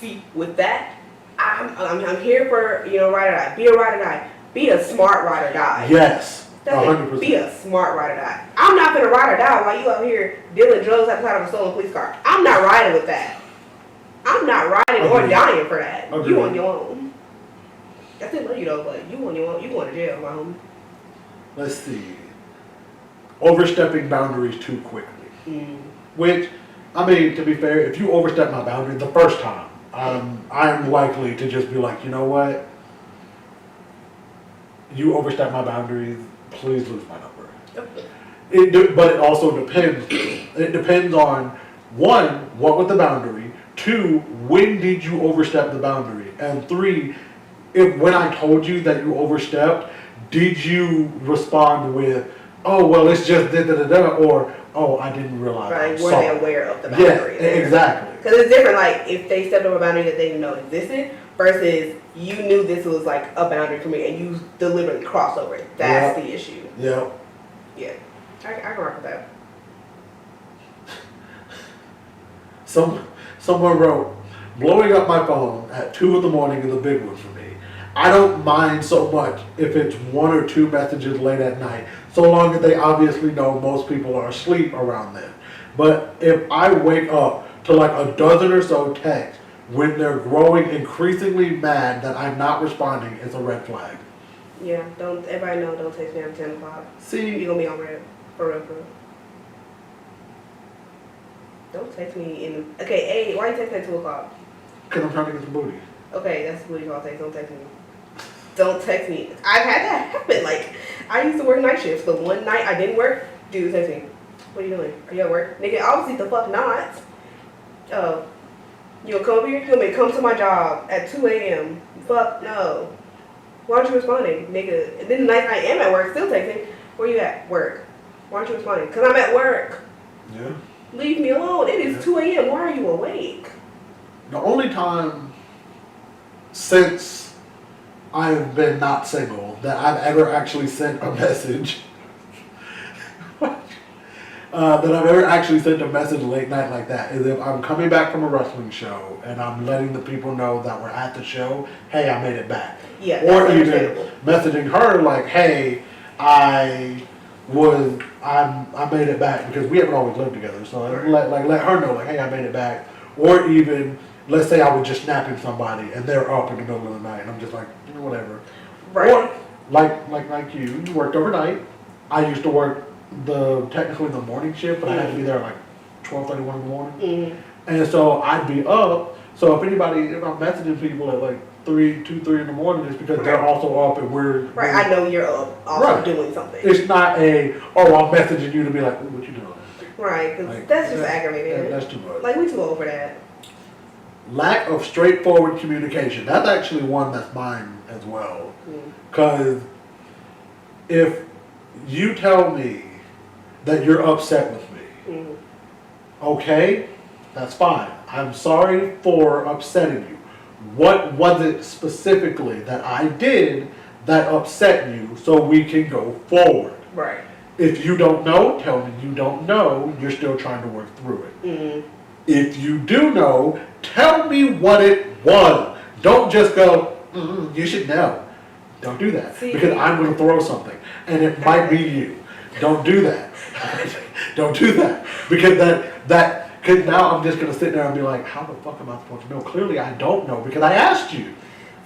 See, with that, I'm here for, ride or die. Be a ride or die. Be a smart ride or die. Yes. 100%. Be a smart ride or die. I'm not gonna ride or die while you out here dealing drugs outside of a stolen police car. I'm not riding with that. I'm not riding or dying for that. Agreed. You on your own. I still love you though, but you on your own. You going to jail, my homie. Let's see. Overstepping boundaries too quickly. Which, I mean, to be fair, if you overstep my boundary the first time, I'm likely to just be like, you know what? You overstep my boundaries, please lose my number. But it also depends. It depends on, one, what was the boundary? Two, when did you overstep the boundary? And three, if when I told you that you overstepped, did you respond with, oh, well, it's just da da da da, or, oh, I didn't realize. Right, I'm were sorry. they aware of the Yeah, boundary? exactly. Because it's different, like, if they stepped over a boundary that they didn't know existed, versus you knew this was, like, a boundary for me, and you deliberately crossed over it. That's the issue. Yep. Yeah. I can rock with that. Someone wrote, blowing up my phone at 2 in the morning is a big one for me. I don't mind so much if it's 1 or 2 messages late at night, so long as they obviously know most people are asleep around then. But if I wake up to like a dozen or so texts when they're growing increasingly mad that I'm not responding, it's a red flag. Yeah, everybody know, don't text me after 10 o'clock. See, You're gonna be on red. For real, for real. Don't text me okay, why you text me at 2 o'clock? because I'm trying to get some booty. Okay, that's what you call text. Don't text me. Don't text me. I've had that happen. Like, I used to work night shifts, but one night I didn't work, dude text me. What are you doing? Are you at work? Nigga, obviously the fuck not. Oh. You gonna come over here? You gonna come to my job at 2 a.m.? Fuck no. Why aren't you responding, nigga? And then the night I am at work, still texting. Where you at? Work. Why aren't you responding? Because I'm at work. Yeah. Leave me alone. It is 2 a.m. Why are you awake? The only time since I've been not single that I've ever actually sent a message that I've ever actually sent a message late night like that is if I'm coming back from a wrestling show and I'm letting the people know that we're at the show, hey, I made it back. Yeah, Or that's even understandable. messaging her like, hey, I made it back, because we haven't always lived together. So let her know like, hey, I made it back. Or even let's say I was just snapping somebody and they're up in the middle of the night and I'm just like, whatever. Right. Or like you worked overnight. I used to work technically the morning shift, but I had to be there at like 12:31 in the morning. Mm-hmm. And so I'd be up. So if I'm messaging people at like 3 in the morning, it's because they're also up and we're Right, I know you're also Right. doing something. It's not I'm messaging you to be like, ooh, what you doing? Right, because Like, that's just aggravating. That's too much. Like, we too old for that. Lack of straightforward communication. That's actually one that's mine as well. Because if you tell me that you're upset with me, okay, that's fine. I'm sorry for upsetting you. What was it specifically that I did that upset you so we can go forward? Right. If you don't know, tell me you don't know. You're still trying to work through it. If you do know, tell me what it was. Don't just go, you should know. Don't do that. See, because I'm going to throw something. And it might be you. Don't do that. Don't do that. Because because now I'm just going to sit there and be like, how the fuck am I supposed to know? Clearly I don't know because I asked you.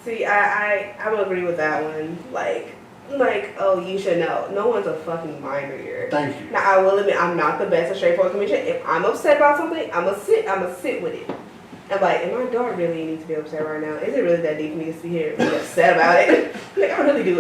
See, I would agree with that one. Like, oh, you should know. No one's a fucking mind reader. Thank you. Now, I will admit, I'm not the best at straightforward communication. If I'm upset about something, I'ma sit with it. I'm like, am I dog really need to be upset right now? Is it really that deep for me to sit here and be upset about it? Like, I really do.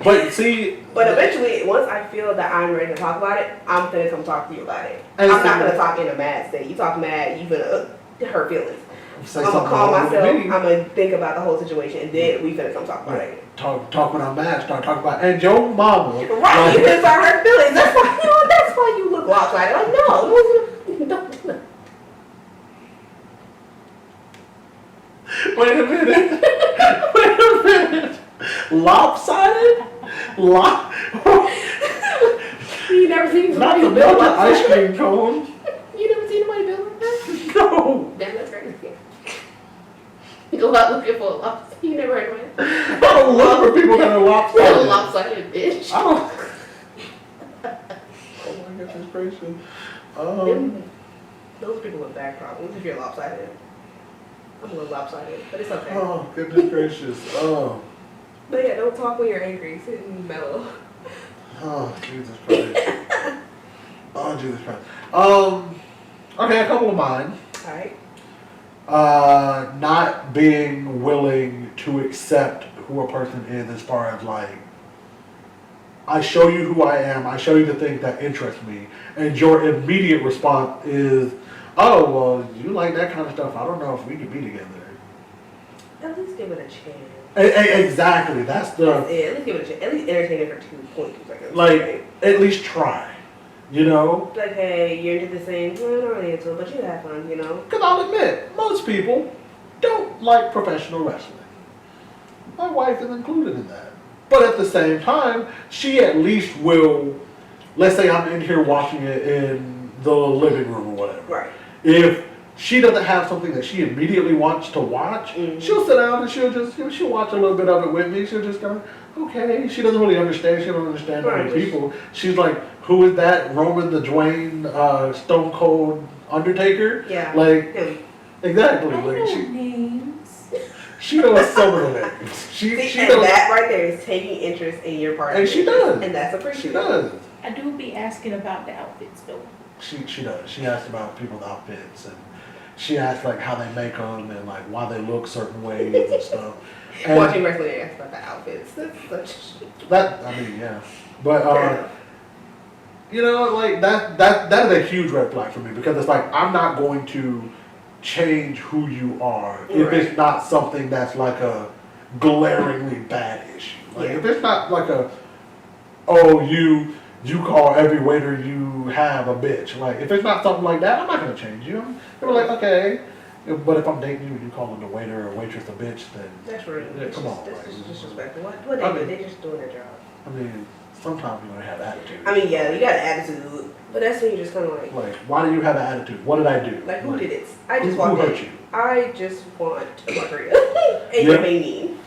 But see. But eventually, once I feel that I'm ready to talk about it, I'm gonna come talk to you about it. And I'm not so- gonna talk in a mad state. You talk mad, you finna hurt feelings. Say I'm gonna something calm wrong with myself. me. I'm gonna think about the whole situation, and then we finna come talk about it. Talk when I'm mad. Start talking about and your mama. Right, Like, you finna start hurt feelings. That's why that's why you look lopsided. Like, no, don't do that. Wait a minute. Wait a minute. Lopsided? You never seen Not somebody the build built ice lopsided? cream cone. You never seen somebody build like that? No. Damn, that's crazy. You go out looking for a lopsided. You never heard of it? I don't look for people that are You're a lopsided. lopsided bitch. I don't. Oh my goodness gracious. Those people with back problems if you're lopsided. I'm a little lopsided, but it's okay. Oh goodness gracious. Oh. But yeah, don't talk when you're angry. Sit in mellow. Oh Jesus Christ. Oh Jesus Christ. Okay, a couple of mine. Alright. Not being willing to accept who a person is as far as like I show you who I am. I show you the things that interest me, and your immediate response is, "Oh, well, you like that kind of stuff. I don't know if we could be together." At least give it a chance. Exactly. That's the At least give it a chance. At least entertain it for 2.2 seconds. like. At least try. You know. Like, hey, you're into this thing. Well, I'm not really into it, but you have fun, you know? Because I'll admit, most people don't like professional wrestling. My wife is included in that. But at the same time, she at least will, let's say I'm in here watching it in the living room or whatever. Right. If she doesn't have something that she immediately wants to watch, she'll sit down and she'll watch a little bit of it with me. She'll just go, okay. She doesn't really understand. She don't understand other people. She's like, who is that? Roman the Dwayne Stone Cold Undertaker? Yeah. Like, Him. exactly. I Like know she names. knows some of the names. She And knows. that right there is taking interest in your partner. And she does. And that's She appreciated. does. I do be asking about the outfits though. She does. She asks about people's outfits and she asks like how they make them and like why they look certain ways and stuff. And Watching wrestling, they ask about the outfits. That's such. that, I mean, yeah. But Fair enough. you know, like that is a huge red flag for me because it's like I'm not going to change who you are if Right. it's not something that's like a glaringly bad issue. Like Yeah. if it's not like a you call every waiter you have a bitch. Like if it's not something like that, I'm not gonna change you. I'm like okay. But if I'm dating you and you calling the waiter or waitress a bitch, then That's rude. Yeah, come on, That's like, just disrespectful. What they I do? mean- They just doing their job. I mean, sometimes you're gonna have attitude. I mean, yeah, you got an attitude, but that's when you just kind of Like, why do you have an attitude? What did I do? like, who did it? I just Who walked hurt in. you? I just want a margarita. And Yeah. you may mean.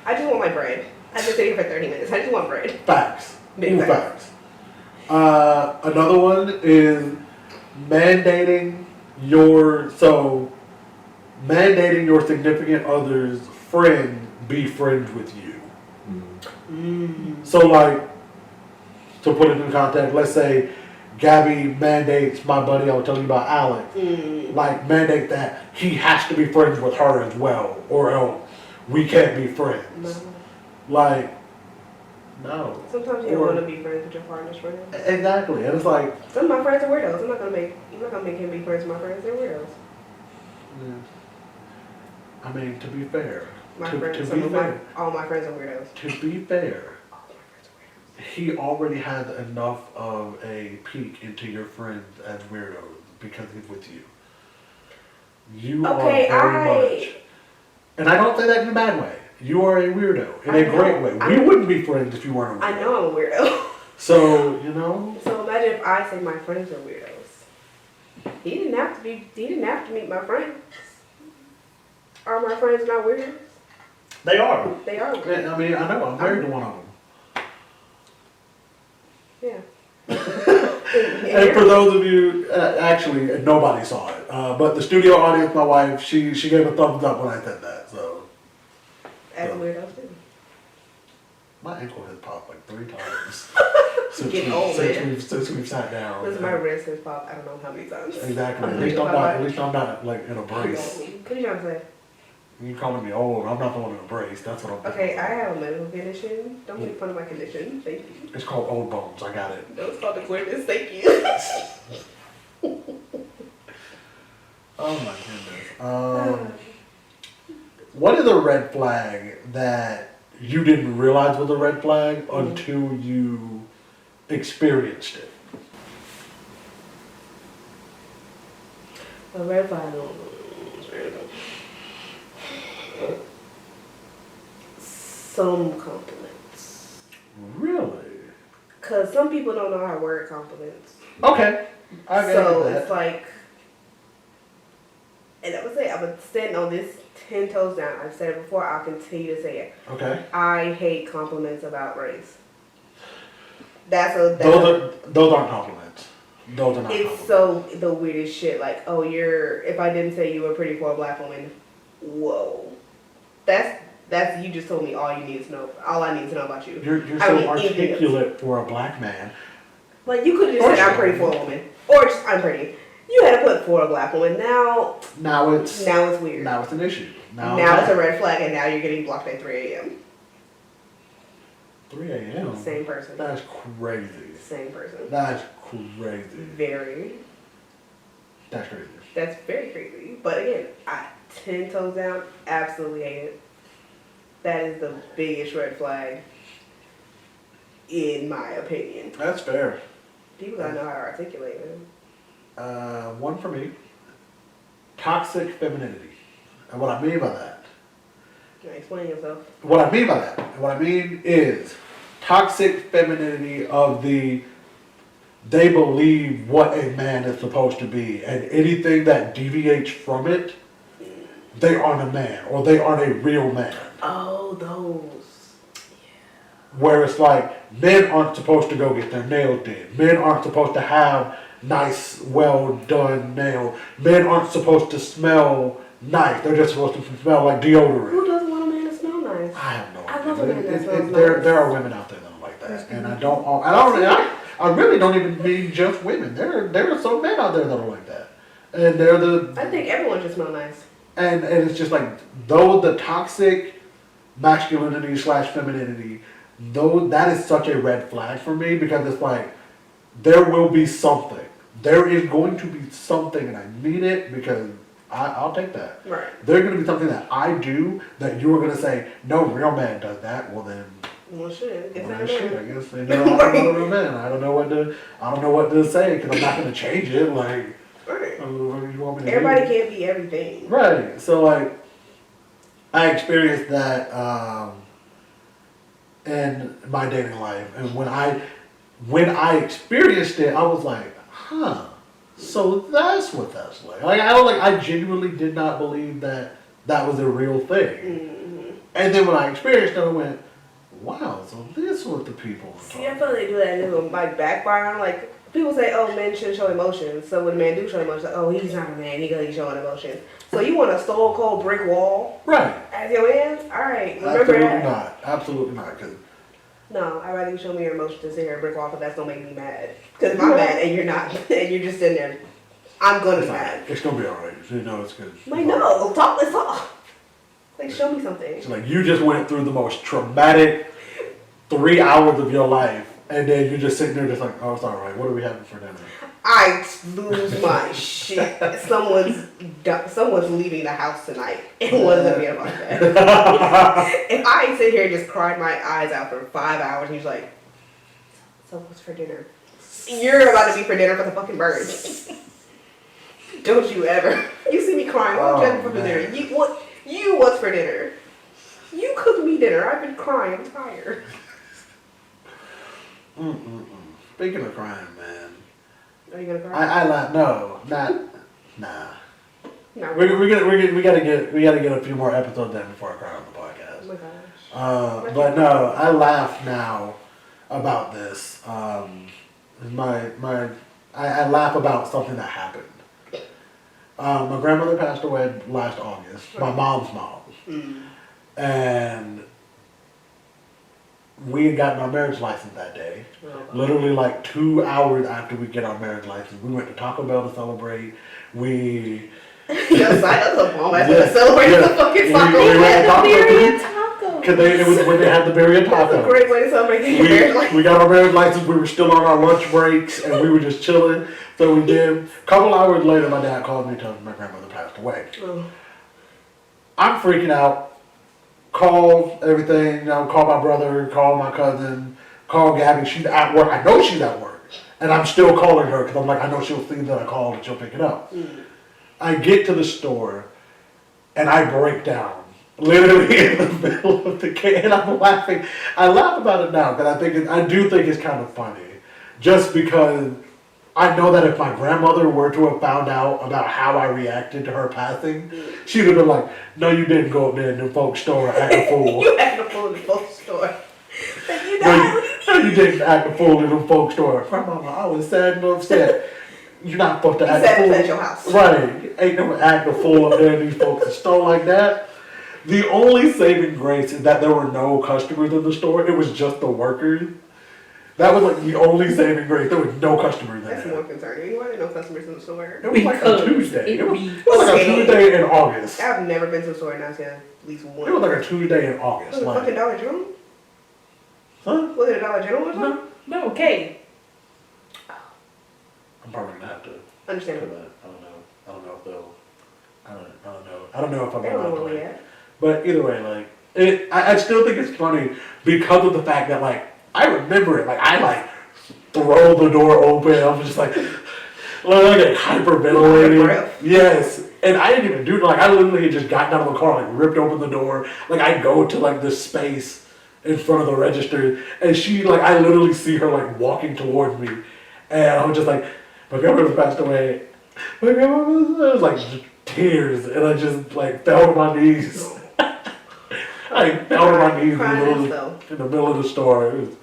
I just want my bread. I've been sitting here for 30 minutes. I just want bread. Facts. Big Ooh, facts. Another one is mandating mandating your significant other's friend be friends with you. So like, to put it in context, let's say Gabby mandates my buddy I was telling you about Alex, like mandate that he has to be friends with her as well, or else we can't be friends. No. Like, no. Sometimes you don't Or- want to be friends with your partner's friend. Exactly, and it's like, Some of my friends are weirdos. I'm not gonna make him be friends with my friends. They're weirdos. I mean, to be fair, My to friends, be some of fair, all my friends are weirdos. to be fair, All my friends are weirdos. he already has enough of a peek into your friends as weirdos because he's with you. You Okay, are very much, and I don't say that in a bad way. You are a weirdo in I a know. great way. We wouldn't be friends if you weren't a weirdo. I know I'm a weirdo. So you know, So imagine if I say my friends are weirdos. He didn't have to be. He didn't have to meet my friends. Are my friends not weirdos? they are. They are weirdos. I mean, I know. I'm married to one of them. Yeah. And for those of you, actually, nobody saw it. But the studio audience, my wife, she gave a thumbs up when I said that. So As weirdos do. my ankle has popped like 3 times Getting old, man. since we've sat down. Because my wrist has popped I don't know how many times. Exactly. I'm At least thinking I'm not. about At least I'm not like in a brace. What are you trying to say? You calling me old? I'm not the one in a brace. That's what I'm. Okay, I have a medical condition. Don't make fun of my condition. Thank you. It's called old bones. I got it. No, it's called the queerness. Thank you. Oh my goodness. What is a red flag that you didn't realize was a red flag until you experienced it? A red flag. Some compliments. Really? Because some people don't know how to word compliments. Okay. I get So that. it's like, and I would say, I would stand on this 10 toes down. I've said it before, I'll continue to say it. Okay. I hate compliments about race. Those aren't compliments. Those are not It's compliments. so the weirdest shit. Like, oh, if I didn't say you were pretty for a black woman, whoa. That's you just told me all you need to know. All I need to know about you. You're I so mean, anything else. articulate for a black man. Like you could have Or just said I'm sure. pretty for a woman, or just I'm pretty. You had to put for a black woman. Now Now it's weird. now it's an issue. Now it's a red flag, and now you're getting blocked at 3 a.m. 3 a.m. Same person. That's crazy. Same person. That's crazy. Very. That's crazy. That's very crazy. But again, 10 toes down, absolutely hate it. That is the biggest red flag, in my opinion. That's fair. People gotta know how to articulate it. One for me. Toxic femininity. And what I mean by that. Explain yourself. What I mean by that. And what I mean is toxic femininity of they believe what a man is supposed to be, and anything that deviates from it, they aren't a man, or they aren't a real man. Oh, those. Where it's like, men aren't supposed to go get their nails did. Men aren't supposed to have nice, well done nails. Men aren't supposed to smell nice. They're just supposed to smell like deodorant. Who doesn't want a man to smell nice? I have no idea. I love a man that smells there, nice. there are women out there that are like that, and I really don't even mean just women. There are some men out there that are like that, and I think everyone should smell nice. and it's just like though the toxic masculinity / femininity, though that is such a red flag for me, because it's like there will be something. There is going to be something, and I mean it, because I'll take that. Right. There's going to be something that I do that you are going to say, no real man does that. Well then, Well, shit. It's not a shit, I man. guess I'm not a real man. I don't know what to say, because I'm not going to change it. Like, Right. what do you want me to Everybody do? can't be everything. Right. So like, I experienced that in my dating life, and when I experienced it, I was like, huh. So that's what that's like. I genuinely did not believe that was a real thing. Mm-hmm. And then when I experienced it, I went, wow, so this is what the people are See, I talking feel they do that and it'll like backfire on like people say, oh, men shouldn't show emotions. So when men do show emotions, like, oh, he's not a man, he's showing emotions. So you want a stone cold brick wall Right. as your man? Alright, remember Absolutely that. not. Absolutely not. 'Cause No, I'd rather you show me your emotions than sit here and brick wall, because that's gonna make me mad. Because if I'm mad and you're not, and you're just sitting there, I'm gonna be mad. it's gonna be alright. You know it's good. Like, no, let's talk. Like, show me something. It's like you just went through the most traumatic 3 hours of your life, and then you're just sitting there just like, oh, it's alright. What are we having for dinner? I lose my shit. Someone's leaving the house tonight. It wasn't me about that. If I sit here and just cried my eyes out for 5 hours and he's like, so what's for dinner? You're about to be for dinner for the fucking birds. Don't you ever. You see me crying, what's for dinner? What's for dinner? You cook me dinner. I've been crying. I'm tired. Speaking of crying, man. Are you gonna cry? I laugh. No, not. Nah. No. We gotta get a few more episodes in before I cry on the podcast. Oh my gosh. But no, I laugh now about this. I laugh about something that happened. My grandmother passed away last August. My mom's mom, and we had gotten our marriage license that day. Literally like 2 hours after we get our marriage license, we went to Taco Bell to celebrate. We Just sign up the mom after the celebration the fucking taco. we went to Taco Birria Bell. taco. Cause it was when they had the birria That's a taco. great way to celebrate your marriage life. We got our marriage license. We were still on our lunch breaks, and we were just chilling. So we did. A couple hours later, my dad called me, telling me my grandmother passed away. Oh. I'm freaking out. Call everything. Call my brother. Call my cousin. Call Gabby. She's at work. I know she's at work, and I'm still calling her because I'm like, I know she'll see that I called and she'll pick it up. I get to the store, and I break down. Literally in the middle of the game, and I'm laughing. I laugh about it now because I do think it's kind of funny, just because I know that if my grandmother were to have found out about how I reacted to her passing, she would have been like, "No, you didn't go up there in the folk store and act a fool. You act a fool in the folk store. Like, you No, know. you didn't act a fool in the folk store." Grandmama, I was sad and upset. You're not supposed to act a said fool. it's at your house. Right. Ain't no act a fool up there in these folks' store like that. The only saving grace is that there were no customers in the store. It was just the workers. That was like the only saving grace. There were no customers That's there. more concerning. Why are there no customers in the store? It was like a Tuesday. It was like a Okay. Tuesday in August. I've never been to a store and not seen at least one. It was like a Tuesday in It August. was a Like, fucking Dollar General? Huh? Was it a Dollar General or something? No, K. I'm probably gonna have to. Understandable. I don't know. I don't know if they'll. I don't know. I don't know if I'm They don't know allowed where we to. at. But either way, like I still think it's funny because of the fact that like I remember it. Like I like throw the door open. I'm just like hyperventilating. Breath. Yes. And I didn't even do like I literally had just gotten out of the car, like ripped open the door. Like I go to like this space in front of the register, and she like I literally see her like walking towards me, and I'm just like, my grandmother passed away. My grandmother was like just tears, and I just like fell to my knees. I fell to my knees in the middle of the store. It was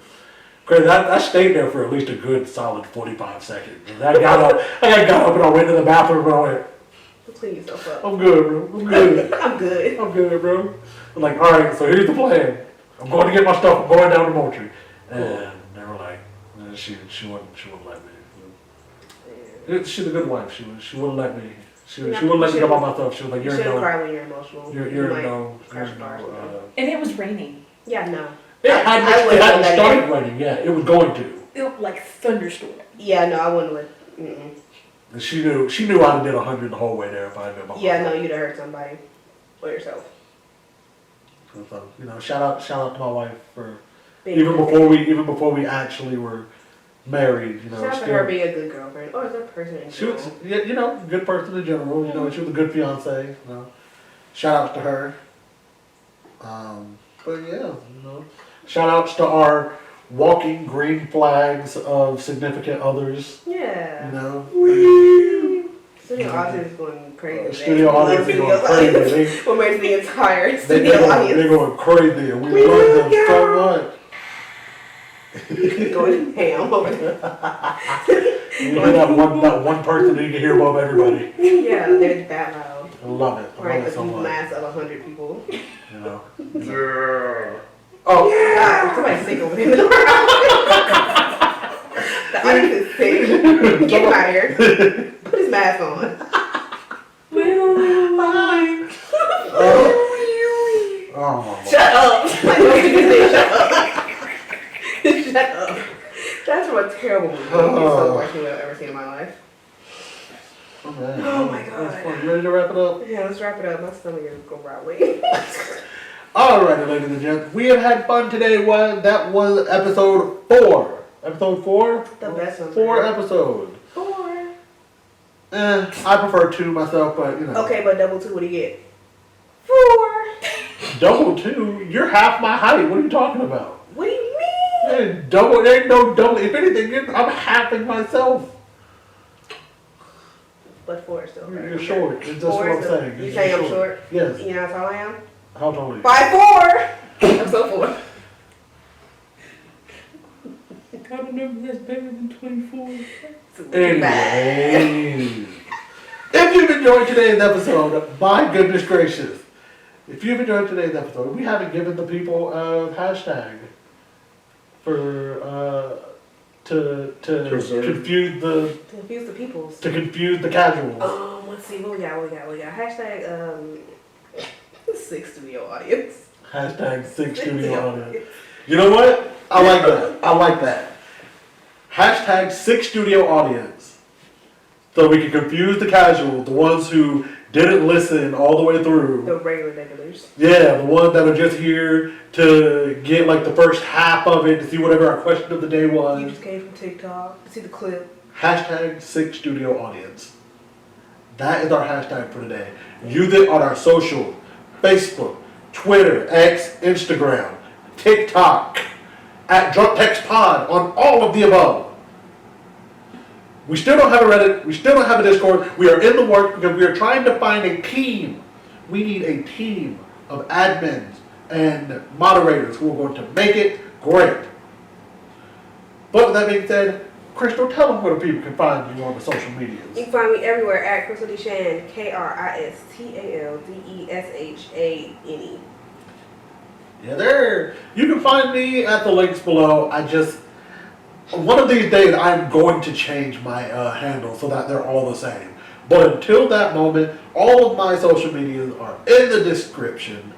crazy. I stayed there for at least a good solid 45 seconds. And I got up and I went to the bathroom and I went, Clean yourself up. I'm good, bro. I'm good. I'm good. I'm good, bro. I'm like, all right, so here's the plan. I'm going to get my stuff. I'm going down to Moultrie. And they were like, she wouldn't let me. She's a good wife. She wouldn't let me. She wouldn't let me go by myself. She was like, You you're shouldn't no. cry when you're emotional. You're like, no. crash bars, you know. And it was raining. Yeah, no. It I hadn't wouldn't let started raining. Yeah, it was going to. It like thunderstorm. Yeah, no, I wouldn't let. Mm-mm. And she knew I'd did 100 the whole way there if I had been by Yeah, myself. no, you'd have hurt somebody or yourself. So, shout out to my wife for Being even good. before we actually were married. Shout out to her being a good girlfriend or a good person in She was, general. yeah, good person in general. She was a good fiance. Shout outs to her. But yeah, shout outs to our walking green flags of significant others. Yeah. Studio audience is going crazy. Studio audience is going crazy. What makes the entire They're studio audience going crazy, and we love them so much. going ham over there. You hear that one person that you can hear above everybody. Yeah, they're that loud. I love it. I Right, love it the so much. mass of 100 people. Yeah. Oh. God, somebody's sick over there. The audience is sick. Get him out of here. Put his mask on. Oh. Shut up. Like, no, you just said shut up. Shut up. That's from a terrible movie. It's the worst movie I've ever seen in my life. Oh, man. Oh my That's God. fun. You ready to wrap it up? Yeah, let's wrap it up. My stomach is going rattling. Alrighty, ladies and gents. We have had fun today. That was episode 4. Episode 4? The best one. 4 episodes. 4. I prefer 2 myself, but Okay, but double 2, what do you get? 4. Double 2? You're half my height. What are you talking about? What do you mean? There ain't no double. If anything, I'm halving myself. But 4 is still better. You're short. It's just 4 what is I'm still. saying. You You're saying I'm short? Yes. You know how tall I am? How tall are you? 5'4". I'm so 4. I don't know if that's better than 24. Anyways, if you've enjoyed today's episode, my goodness gracious, if you've enjoyed today's episode, we haven't given the people a hashtag for to Preserve. confuse Confuse the peoples. the casuals. Let's see, what we got? Hashtag, 6 studio audience. Hashtag 6 studio audience. You know what? I like that. Hashtag 6 studio audience. So we can confuse the casuals, the ones who didn't listen all the way through. The regulars. Yeah, the ones that are just here to get like the first half of it, to see whatever our question of the day You was. just came from TikTok to see the clip. Hashtag 6 studio audience. That is our hashtag for today. Use it on our social, Facebook, Twitter, X, Instagram, TikTok, at Drunk Text Pod, on all of the above. We still don't have a Reddit. We still don't have a Discord. We are in the works because we are trying to find a team. We need a team of admins and moderators who are going to make it great. But with that being said, Kristal, tell them where the people can find you on the social medias. You can find me everywhere at Kristal Deshane, KristalDeshane. Yeah, there. You can find me at the links below. One of these days, I'm going to change my handle so that they're all the same. But until that moment, all of my social medias are in the description.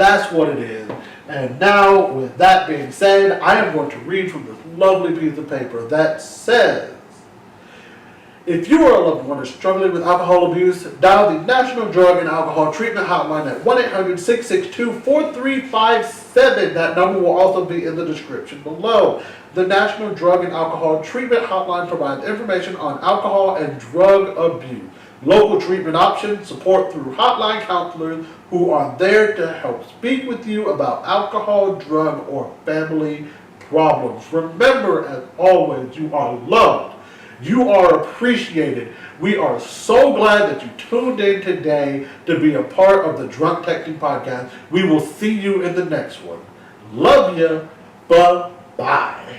That's what it is. And now, with that being said, I am going to read from this lovely piece of paper that says, if you are a loved one struggling with alcohol abuse, dial the National Drug and Alcohol Treatment Hotline at 1-800-662-4357. That number will also be in the description below. The National Drug and Alcohol Treatment Hotline provides information on alcohol and drug abuse, local treatment options, support through hotline counselors who are there to help speak with you about alcohol, drug, or family problems. Remember, as always, you are loved. You are appreciated. We are so glad that you tuned in today to be a part of the Drunk Texting Podcast. We will see you in the next one. Love ya. Bye-bye.